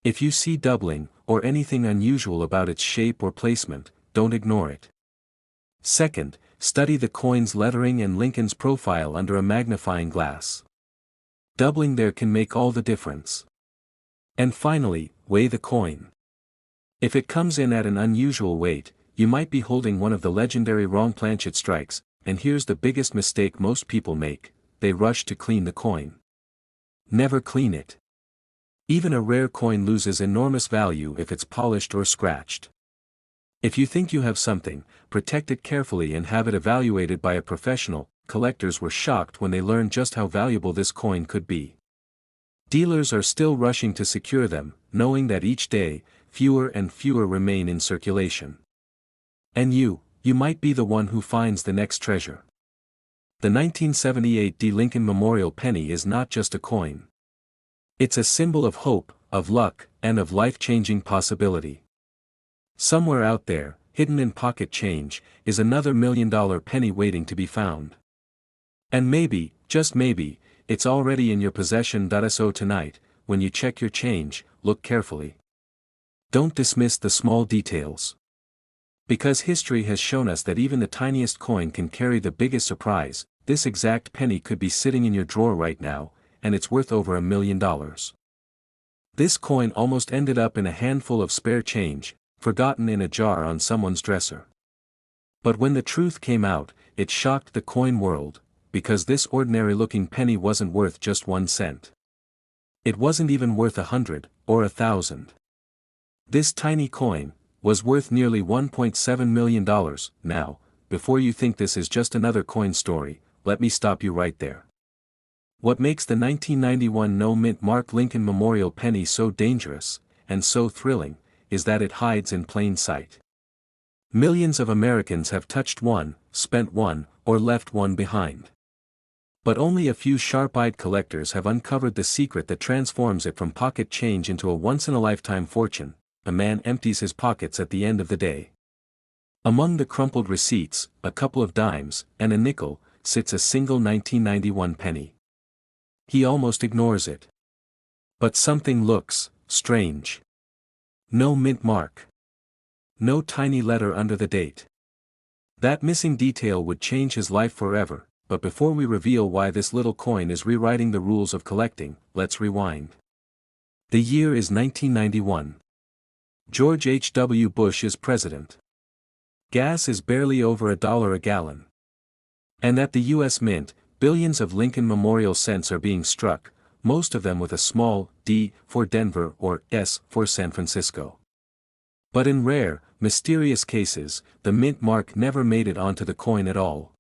If you see doubling, or anything unusual about its shape or placement, don't ignore it. Second, study the coin's lettering and Lincoln's profile under a magnifying glass. Doubling there can make all the difference. And finally, weigh the coin. If it comes in at an unusual weight, you might be holding one of the legendary wrong planchet strikes, and here's the biggest mistake most people make: they rush to clean the coin. Never clean it. Even a rare coin loses enormous value if it's polished or scratched. If you think you have something, protect it carefully and have it evaluated by a professional. Collectors were shocked when they learned just how valuable this coin could be. Dealers are still rushing to secure them, knowing that each day, fewer and fewer remain in circulation. And you might be the one who finds the next treasure. The 1978 D. Lincoln Memorial Penny is not just a coin. It's a symbol of hope, of luck, and of life-changing possibility. Somewhere out there, hidden in pocket change, is another $1 million penny waiting to be found. And maybe, just maybe, it's already in your possession. So tonight, when you check your change, look carefully. Don't dismiss the small details. Because history has shown us that even the tiniest coin can carry the biggest surprise. This exact penny could be sitting in your drawer right now, and it's worth over $1 million. This coin almost ended up in a handful of spare change, forgotten in a jar on someone's dresser. But when the truth came out, it shocked the coin world, because this ordinary-looking penny wasn't worth just 1 cent. It wasn't even worth 100, or 1,000. This tiny coin was worth nearly $1.7 million. Now, before you think this is just another coin story, let me stop you right there. What makes the 1991 no-mint mark Lincoln Memorial Penny so dangerous, and so thrilling, is that it hides in plain sight. Millions of Americans have touched one, spent one, or left one behind. But only a few sharp-eyed collectors have uncovered the secret that transforms it from pocket change into a once-in-a-lifetime fortune. A man empties his pockets at the end of the day. Among the crumpled receipts, a couple of dimes, and a nickel, sits a single 1991 penny. He almost ignores it. But something looks strange. No mint mark. No tiny letter under the date. That missing detail would change his life forever, but before we reveal why this little coin is rewriting the rules of collecting, let's rewind. The year is 1991. George H. W. Bush is president. Gas is barely over $1 a gallon. And at the U.S. Mint, billions of Lincoln Memorial cents are being struck, most of them with a small D for Denver or S for San Francisco. But in rare, mysterious cases, the mint mark never made it onto the coin at all.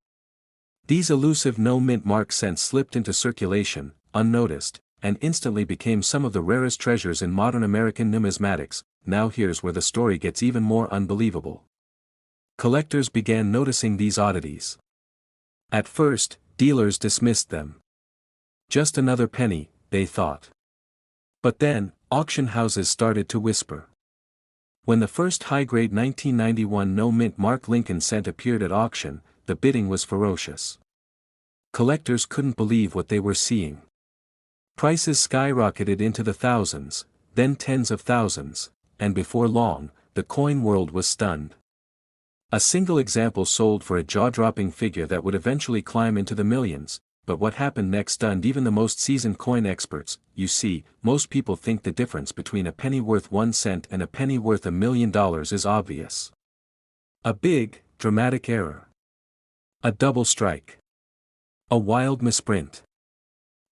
These elusive no-mint mark cents slipped into circulation, unnoticed, and instantly became some of the rarest treasures in modern American numismatics. Now here's where the story gets even more unbelievable. Collectors began noticing these oddities. At first, dealers dismissed them. Just another penny, they thought. But then, auction houses started to whisper. When the first high-grade 1991 no-mint mark Lincoln cent appeared at auction, the bidding was ferocious. Collectors couldn't believe what they were seeing. Prices skyrocketed into the thousands, then tens of thousands, and before long, the coin world was stunned. A single example sold for a jaw-dropping figure that would eventually climb into the millions, but what happened next stunned even the most seasoned coin experts. You see, most people think the difference between a penny worth 1 cent and a penny worth $1 million is obvious. A big, dramatic error. A double strike. A wild misprint.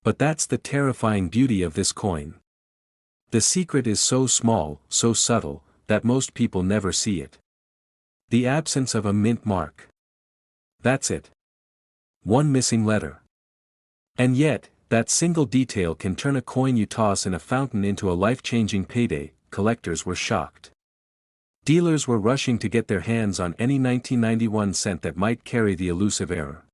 But that's the terrifying beauty of this coin. The secret is so small, so subtle, that most people never see it. The absence of a mint mark. That's it. One missing letter. And yet, That single detail can turn a coin you toss in a fountain into a life-changing payday. Collectors were shocked. Dealers were rushing to get their hands on any 1991 cent that might carry the elusive error.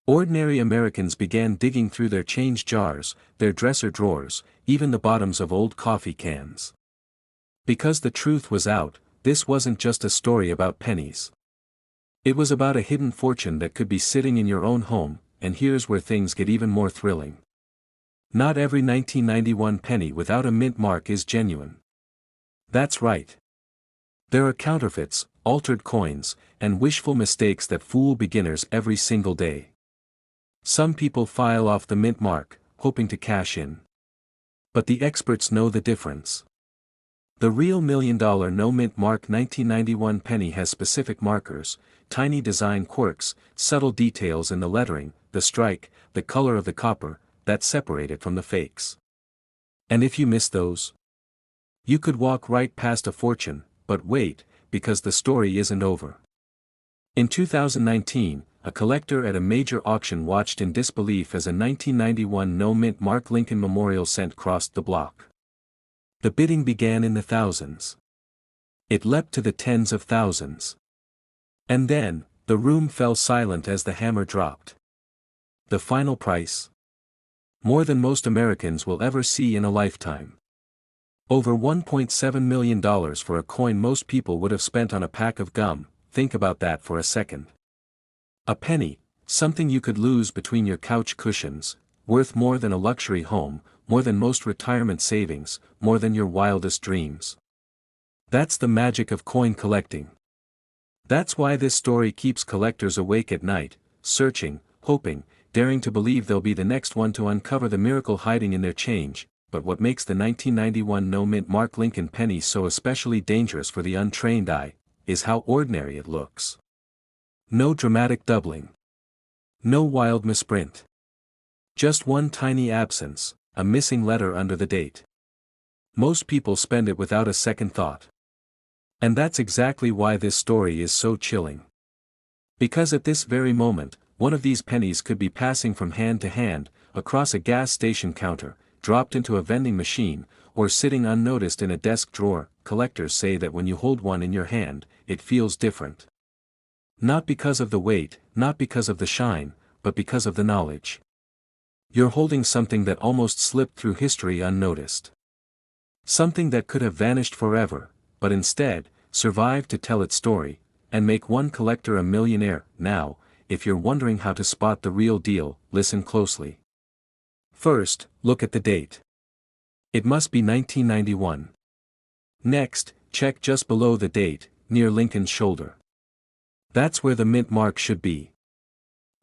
Ordinary Americans began digging through their change jars, their dresser drawers, even the bottoms of old coffee cans. Because the truth was out, this wasn't just a story about pennies. It was about a hidden fortune that could be sitting in your own home, and here's where things get even more thrilling. Not every 1991 penny without a mint mark is genuine. That's right. There are counterfeits, altered coins, and wishful mistakes that fool beginners every single day. Some people file off the mint mark, hoping to cash in. But the experts know the difference. The real $1 million no mint mark 1991 penny has specific markers, tiny design quirks, subtle details in the lettering, the strike, the color of the copper, that separate it from the fakes. And if you miss those, you could walk right past a fortune. But wait, because the story isn't over. In 2019, a collector at a major auction watched in disbelief as a 1991 no-mint mark Lincoln Memorial cent crossed the block. The bidding began in the thousands. It leapt to the tens of thousands. And then, the room fell silent as the hammer dropped. The final price? More than most Americans will ever see in a lifetime. Over $1.7 million for a coin most people would have spent on a pack of gum. Think about that for a second. A penny, something you could lose between your couch cushions, worth more than a luxury home, more than most retirement savings, more than your wildest dreams. That's the magic of coin collecting. That's why this story keeps collectors awake at night, searching, hoping, daring to believe they'll be the next one to uncover the miracle hiding in their change. But what makes the 1991 no-mint mark Lincoln penny so especially dangerous for the untrained eye, is how ordinary it looks. No dramatic doubling. No wild misprint. Just one tiny absence, a missing letter under the date. Most people spend it without a second thought. And that's exactly why this story is so chilling. Because at this very moment, one of these pennies could be passing from hand to hand, across a gas station counter, dropped into a vending machine, or sitting unnoticed in a desk drawer. Collectors say that when you hold one in your hand, it feels different. Not because of the weight, not because of the shine, but because of the knowledge. You're holding something that almost slipped through history unnoticed. Something that could have vanished forever, but instead, survived to tell its story, and make one collector a millionaire. Now, if you're wondering how to spot the real deal, listen closely. First, look at the date. It must be 1991. Next, check just below the date, near Lincoln's shoulder. That's where the mint mark should be.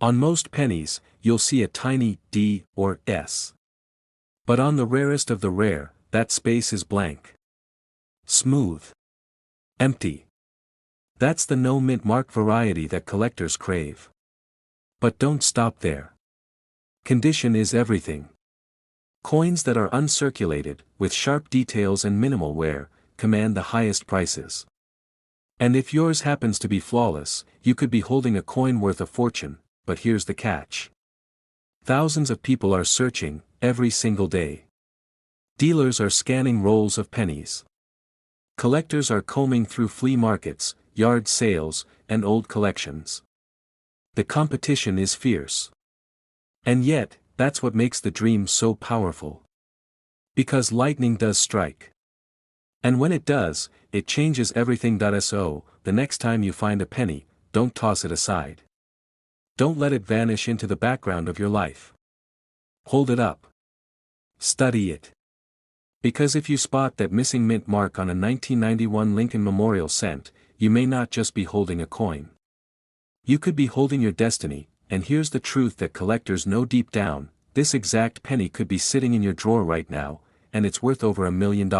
On most pennies, you'll see a tiny D or S. But on the rarest of the rare, that space is blank. Smooth. Empty. That's the no mint mark variety that collectors crave. But don't stop there. Condition is everything. Coins that are uncirculated, with sharp details and minimal wear, command the highest prices. And if yours happens to be flawless, you could be holding a coin worth a fortune, but here's the catch. Thousands of people are searching, every single day. Dealers are scanning rolls of pennies. Collectors are combing through flea markets, yard sales, and old collections. The competition is fierce. And yet, that's what makes the dream so powerful. Because lightning does strike. And when it does, it changes everything. So, the next time you find a penny, don't toss it aside. Don't let it vanish into the background of your life. Hold it up. Study it. Because if you spot that missing mint mark on a 1991 Lincoln Memorial cent, you may not just be holding a coin. You could be holding your destiny, and here's the truth that collectors know deep down: this exact penny could be sitting in your drawer right now, and it's worth over $1 million.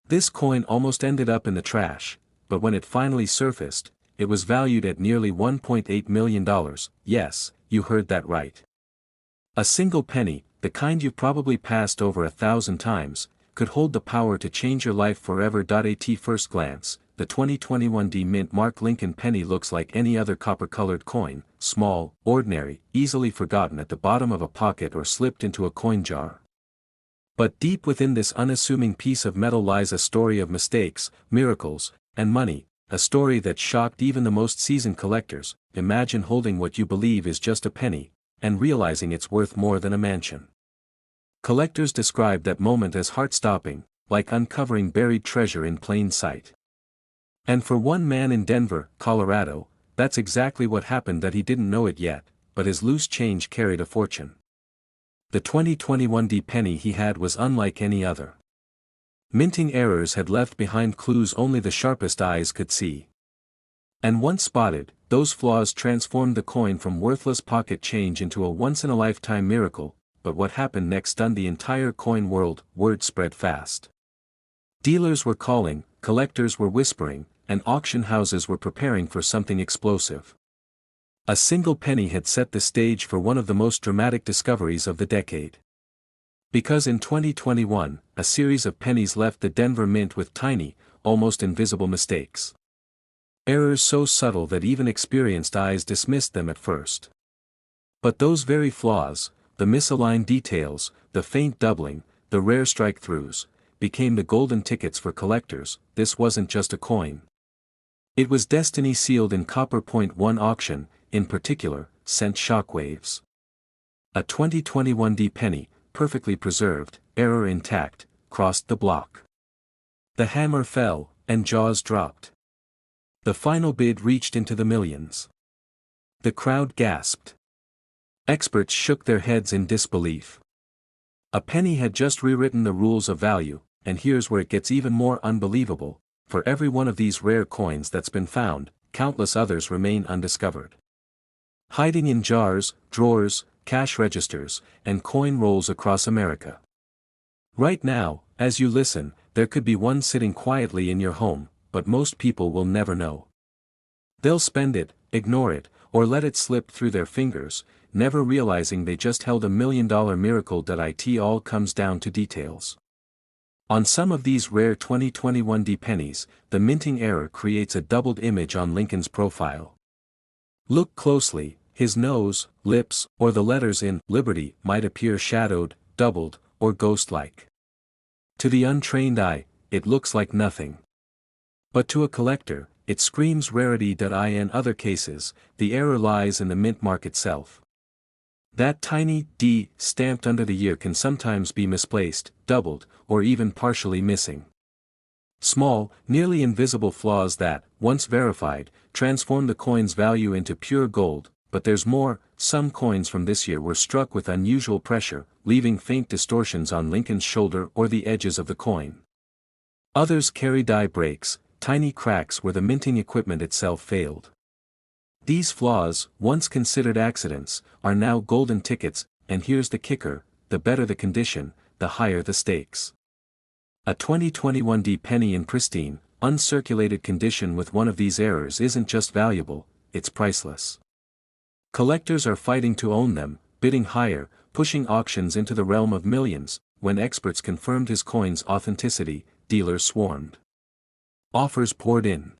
This coin almost ended up in the trash, but when it finally surfaced, it was valued at nearly $1.8 million. Yes, you heard that right. A single penny, the kind you've probably passed over 1,000 times, could hold the power to change your life forever. At first glance, the 2021 D mint mark Lincoln penny looks like any other copper-colored coin, small, ordinary, easily forgotten at the bottom of a pocket or slipped into a coin jar. But deep within this unassuming piece of metal lies a story of mistakes, miracles, and money, a story that shocked even the most seasoned collectors. Imagine holding what you believe is just a penny, and realizing it's worth more than a mansion. Collectors describe that moment as heart-stopping, like uncovering buried treasure in plain sight. And for one man in Denver, Colorado, that's exactly what happened. That he didn't know it yet, but his loose change carried a fortune. The 2021 penny he had was unlike any other. Minting errors had left behind clues only the sharpest eyes could see. And once spotted, those flaws transformed the coin from worthless pocket change into a once-in-a-lifetime miracle. But what happened next stunned the entire coin world. Word spread fast. Dealers were calling, collectors were whispering, and auction houses were preparing for something explosive. A single penny had set the stage for one of the most dramatic discoveries of the decade. Because in 2021, a series of pennies left the Denver Mint with tiny, almost invisible mistakes. Errors so subtle that even experienced eyes dismissed them at first. But those very flaws, the misaligned details, the faint doubling, the rare strike-throughs, became the golden tickets for collectors. This wasn't just a coin. It was destiny sealed in copper. One auction, in particular, sent shockwaves. A 2021 penny, perfectly preserved, error intact, crossed the block. The hammer fell, and jaws dropped. The final bid reached into the millions. The crowd gasped. Experts shook their heads in disbelief. A penny had just rewritten the rules of value, and here's where it gets even more unbelievable. For every one of these rare coins that's been found, countless others remain undiscovered. Hiding in jars, drawers, cash registers, and coin rolls across America. Right now, as you listen, there could be one sitting quietly in your home, but most people will never know. They'll spend it, ignore it, or let it slip through their fingers, never realizing they just held $1 million miracle. It all comes down to details. On some of these rare 2021 pennies, the minting error creates a doubled image on Lincoln's profile. Look closely, his nose, lips, or the letters in Liberty might appear shadowed, doubled, or ghost-like. To the untrained eye, it looks like nothing. But to a collector, it screams rarity. In other cases, the error lies in the mint mark itself. That tiny D stamped under the year can sometimes be misplaced, doubled, or even partially missing. Small, nearly invisible flaws that, once verified, transform the coin's value into pure gold. But there's more. Some coins from this year were struck with unusual pressure, leaving faint distortions on Lincoln's shoulder or the edges of the coin. Others carry die breaks, tiny cracks where the minting equipment itself failed. These flaws, once considered accidents, are now golden tickets. And here's the kicker: the better the condition, the higher the stakes. A 2021 penny in pristine, uncirculated condition with one of these errors isn't just valuable, it's priceless. Collectors are fighting to own them, bidding higher, pushing auctions into the realm of millions. When experts confirmed his coin's authenticity, dealers swarmed. Offers poured in.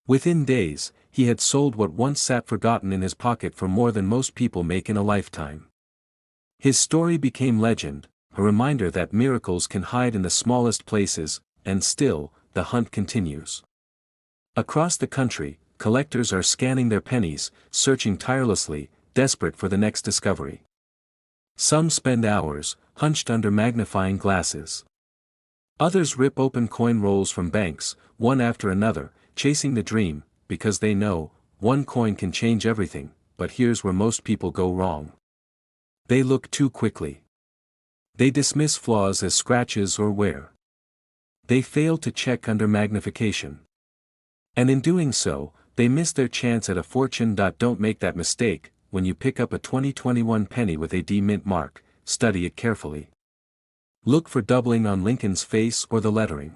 Within days, he had sold what once sat forgotten in his pocket for more than most people make in a lifetime. His story became legend, a reminder that miracles can hide in the smallest places, and still, the hunt continues. Across the country, collectors are scanning their pennies, searching tirelessly, desperate for the next discovery. Some spend hours, hunched under magnifying glasses. Others rip open coin rolls from banks, one after another, chasing the dream, because they know, one coin can change everything. But here's where most people go wrong. They look too quickly. They dismiss flaws as scratches or wear. They fail to check under magnification. And in doing so, they miss their chance at a fortune. Don't make that mistake. When you pick up a 2021 penny with a D mint mark, study it carefully. Look for doubling on Lincoln's face or the lettering.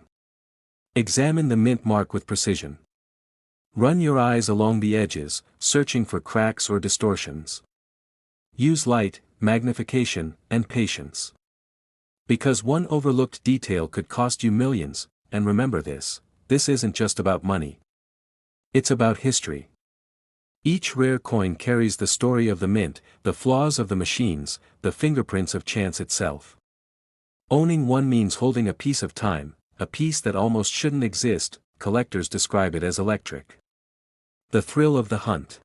Examine the mint mark with precision. Run your eyes along the edges, searching for cracks or distortions. Use light, magnification, and patience. Because one overlooked detail could cost you millions. And remember this isn't just about money. It's about history. Each rare coin carries the story of the mint, the flaws of the machines, the fingerprints of chance itself. Owning one means holding a piece of time, a piece that almost shouldn't exist. Collectors describe it as electric. The thrill of the hunt.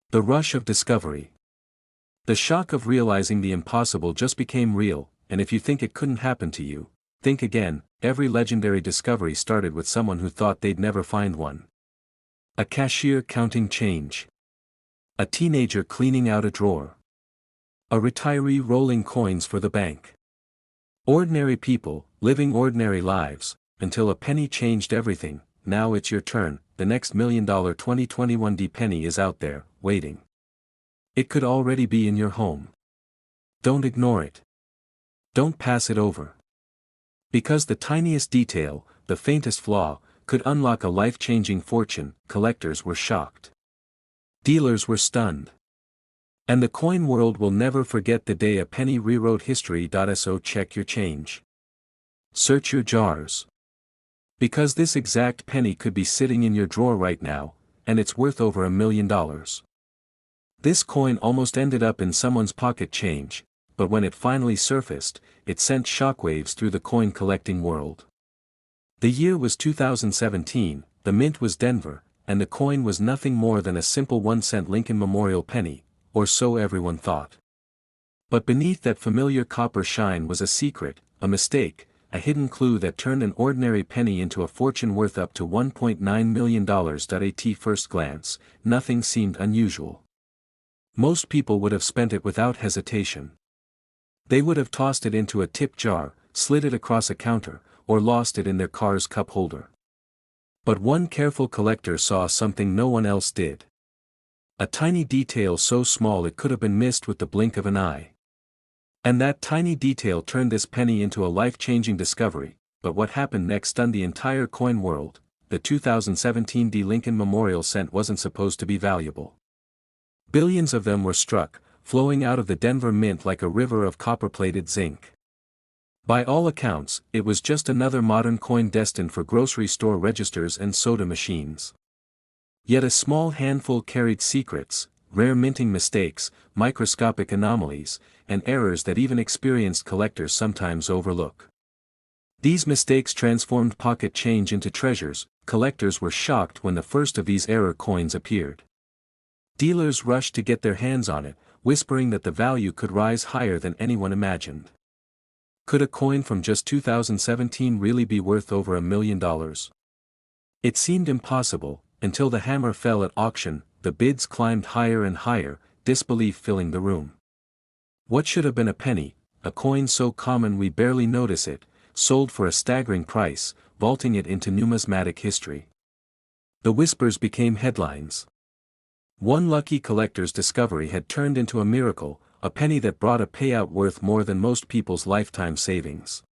The rush of discovery. The shock of realizing the impossible just became real, and if you think it couldn't happen to you, think again. Every legendary discovery started with someone who thought they'd never find one. A cashier counting change. A teenager cleaning out a drawer. A retiree rolling coins for the bank. Ordinary people, living ordinary lives, until a penny changed everything. Now it's your turn. The next $1 million 2021 penny is out there, waiting. It could already be in your home. Don't ignore it. Don't pass it over. Because the tiniest detail, the faintest flaw, could unlock a life-changing fortune. Collectors were shocked. Dealers were stunned. And the coin world will never forget the day a penny rewrote history. So check your change. Search your jars. Because this exact penny could be sitting in your drawer right now, and it's worth over $1 million. This coin almost ended up in someone's pocket change, but when it finally surfaced, it sent shockwaves through the coin collecting world. The year was 2017, the mint was Denver, and the coin was nothing more than a simple 1-cent Lincoln Memorial penny, or so everyone thought. But beneath that familiar copper shine was a secret, a mistake, a hidden clue that turned an ordinary penny into a fortune worth up to $1.9 million. At first glance, nothing seemed unusual. Most people would have spent it without hesitation. They would have tossed it into a tip jar, slid it across a counter, or lost it in their car's cup holder. But one careful collector saw something no one else did. A tiny detail so small it could have been missed with the blink of an eye. And that tiny detail turned this penny into a life-changing discovery. But what happened next stunned the entire coin world. The 2017 Lincoln Memorial cent wasn't supposed to be valuable. Billions of them were struck, flowing out of the Denver mint like a river of copper-plated zinc. By all accounts, it was just another modern coin destined for grocery store registers and soda machines. Yet a small handful carried secrets, rare minting mistakes, microscopic anomalies, and errors that even experienced collectors sometimes overlook. These mistakes transformed pocket change into treasures. Collectors were shocked when the first of these error coins appeared. Dealers rushed to get their hands on it, whispering that the value could rise higher than anyone imagined. Could a coin from just 2017 really be worth over $1 million? It seemed impossible, until the hammer fell at auction. The bids climbed higher and higher, disbelief filling the room. What should have been a penny, a coin so common we barely notice it, sold for a staggering price, vaulting it into numismatic history. The whispers became headlines. One lucky collector's discovery had turned into a miracle, a penny that brought a payout worth more than most people's lifetime savings.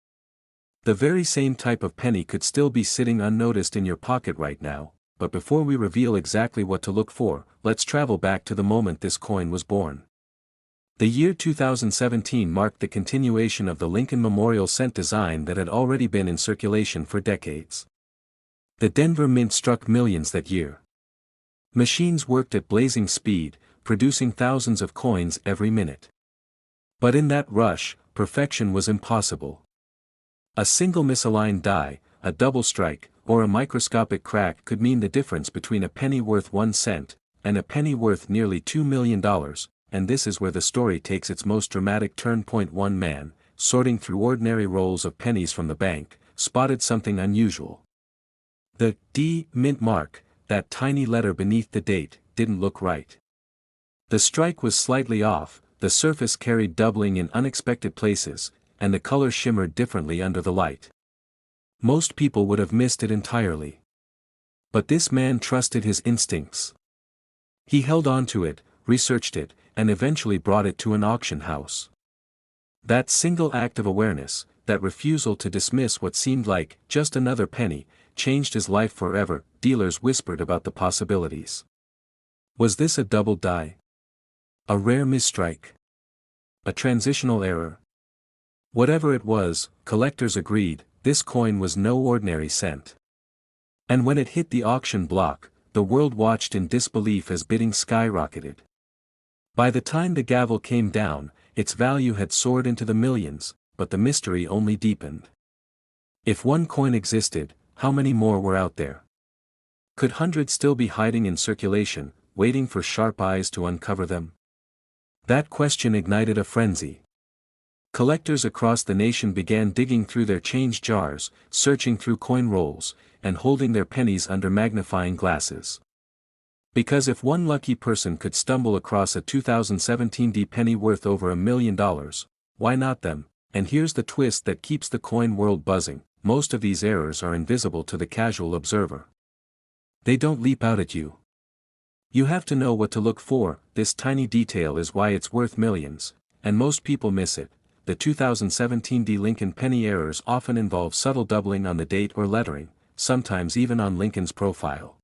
The very same type of penny could still be sitting unnoticed in your pocket right now, but before we reveal exactly what to look for, let's travel back to the moment this coin was born. The year 2017 marked the continuation of the Lincoln Memorial cent design that had already been in circulation for decades. The Denver Mint struck millions that year. Machines worked at blazing speed, producing thousands of coins every minute. But in that rush, perfection was impossible. A single misaligned die, a double strike, or a microscopic crack could mean the difference between a penny worth 1 cent, and a penny worth nearly $2 million, and this is where the story takes its most dramatic turn. One man, sorting through ordinary rolls of pennies from the bank, spotted something unusual. The D mint mark, that tiny letter beneath the date, didn't look right. The strike was slightly off, the surface carried doubling in unexpected places, and the color shimmered differently under the light. Most people would have missed it entirely. But this man trusted his instincts. He held on to it, researched it, and eventually brought it to an auction house. That single act of awareness, that refusal to dismiss what seemed like just another penny, changed his life forever. Dealers whispered about the possibilities. Was this a double die? A rare misstrike? A transitional error? Whatever it was, collectors agreed, this coin was no ordinary cent. And when it hit the auction block, the world watched in disbelief as bidding skyrocketed. By the time the gavel came down, its value had soared into the millions, but the mystery only deepened. If one coin existed, how many more were out there? Could hundreds still be hiding in circulation, waiting for sharp eyes to uncover them? That question ignited a frenzy. Collectors across the nation began digging through their change jars, searching through coin rolls, and holding their pennies under magnifying glasses. Because if one lucky person could stumble across a 2017 penny worth over $1 million, why not them? And here's the twist that keeps the coin world buzzing: most of these errors are invisible to the casual observer. They don't leap out at you. You have to know what to look for. This tiny detail is why it's worth millions, and most people miss it. The 2017 Lincoln penny errors often involve subtle doubling on the date or lettering, sometimes even on Lincoln's profile.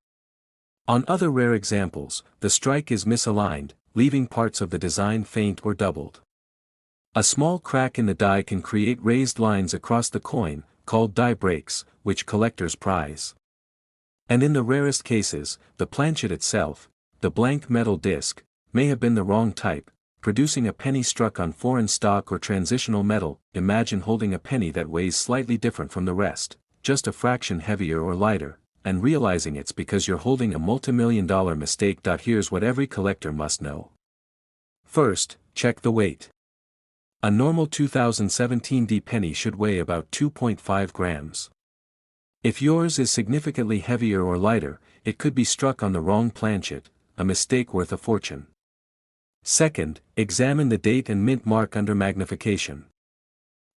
On other rare examples, the strike is misaligned, leaving parts of the design faint or doubled. A small crack in the die can create raised lines across the coin, called die breaks, which collectors prize. And in the rarest cases, the planchet itself, the blank metal disc, may have been the wrong type, producing a penny struck on foreign stock or transitional metal. Imagine holding a penny that weighs slightly different from the rest, just a fraction heavier or lighter, and realizing it's because you're holding a multimillion-dollar mistake. Here's what every collector must know. First, check the weight. A normal 2017 penny should weigh about 2.5 grams. If yours is significantly heavier or lighter, it could be struck on the wrong planchet, a mistake worth a fortune. Second, examine the date and mint mark under magnification.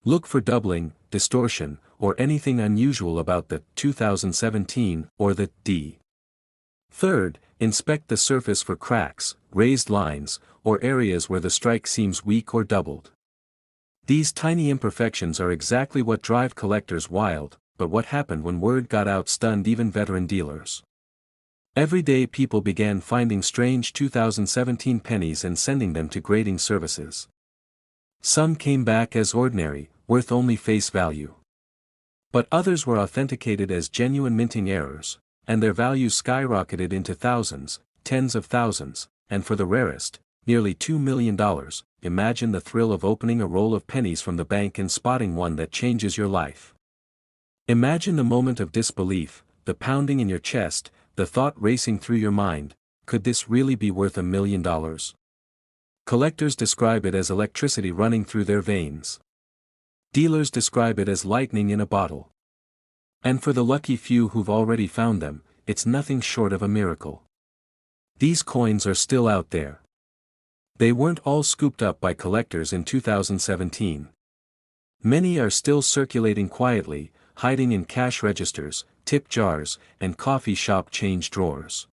Look for doubling, distortion, or anything unusual about the 2017 or the D. Third, inspect the surface for cracks, raised lines, or areas where the strike seems weak or doubled. These tiny imperfections are exactly what drive collectors wild, but what happened when word got out stunned even veteran dealers. Every day people began finding strange 2017 pennies and sending them to grading services. Some came back as ordinary, worth only face value. But others were authenticated as genuine minting errors, and their values skyrocketed into thousands, tens of thousands, and for the rarest, nearly $2 million. Imagine the thrill of opening a roll of pennies from the bank and spotting one that changes your life. Imagine the moment of disbelief, the pounding in your chest, the thought racing through your mind: could this really be worth $1 million? Collectors describe it as electricity running through their veins. Dealers describe it as lightning in a bottle. And for the lucky few who've already found them, it's nothing short of a miracle. These coins are still out there. They weren't all scooped up by collectors in 2017. Many are still circulating quietly, hiding in cash registers, tip jars, and coffee shop change drawers.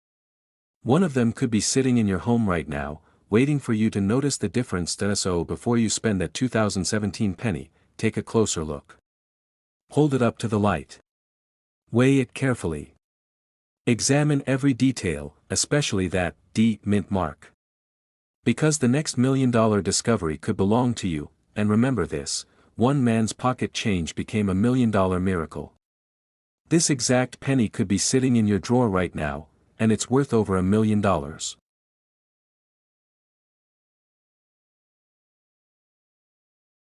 One of them could be sitting in your home right now, waiting for you to notice the difference. So before you spend that 2017 penny, take a closer look. Hold it up to the light. Weigh it carefully. Examine every detail, especially that D mint mark. Because the next $1 million discovery could belong to you, and remember this: one man's pocket change became $1 million miracle. This exact penny could be sitting in your drawer right now, and it's worth over $1 million.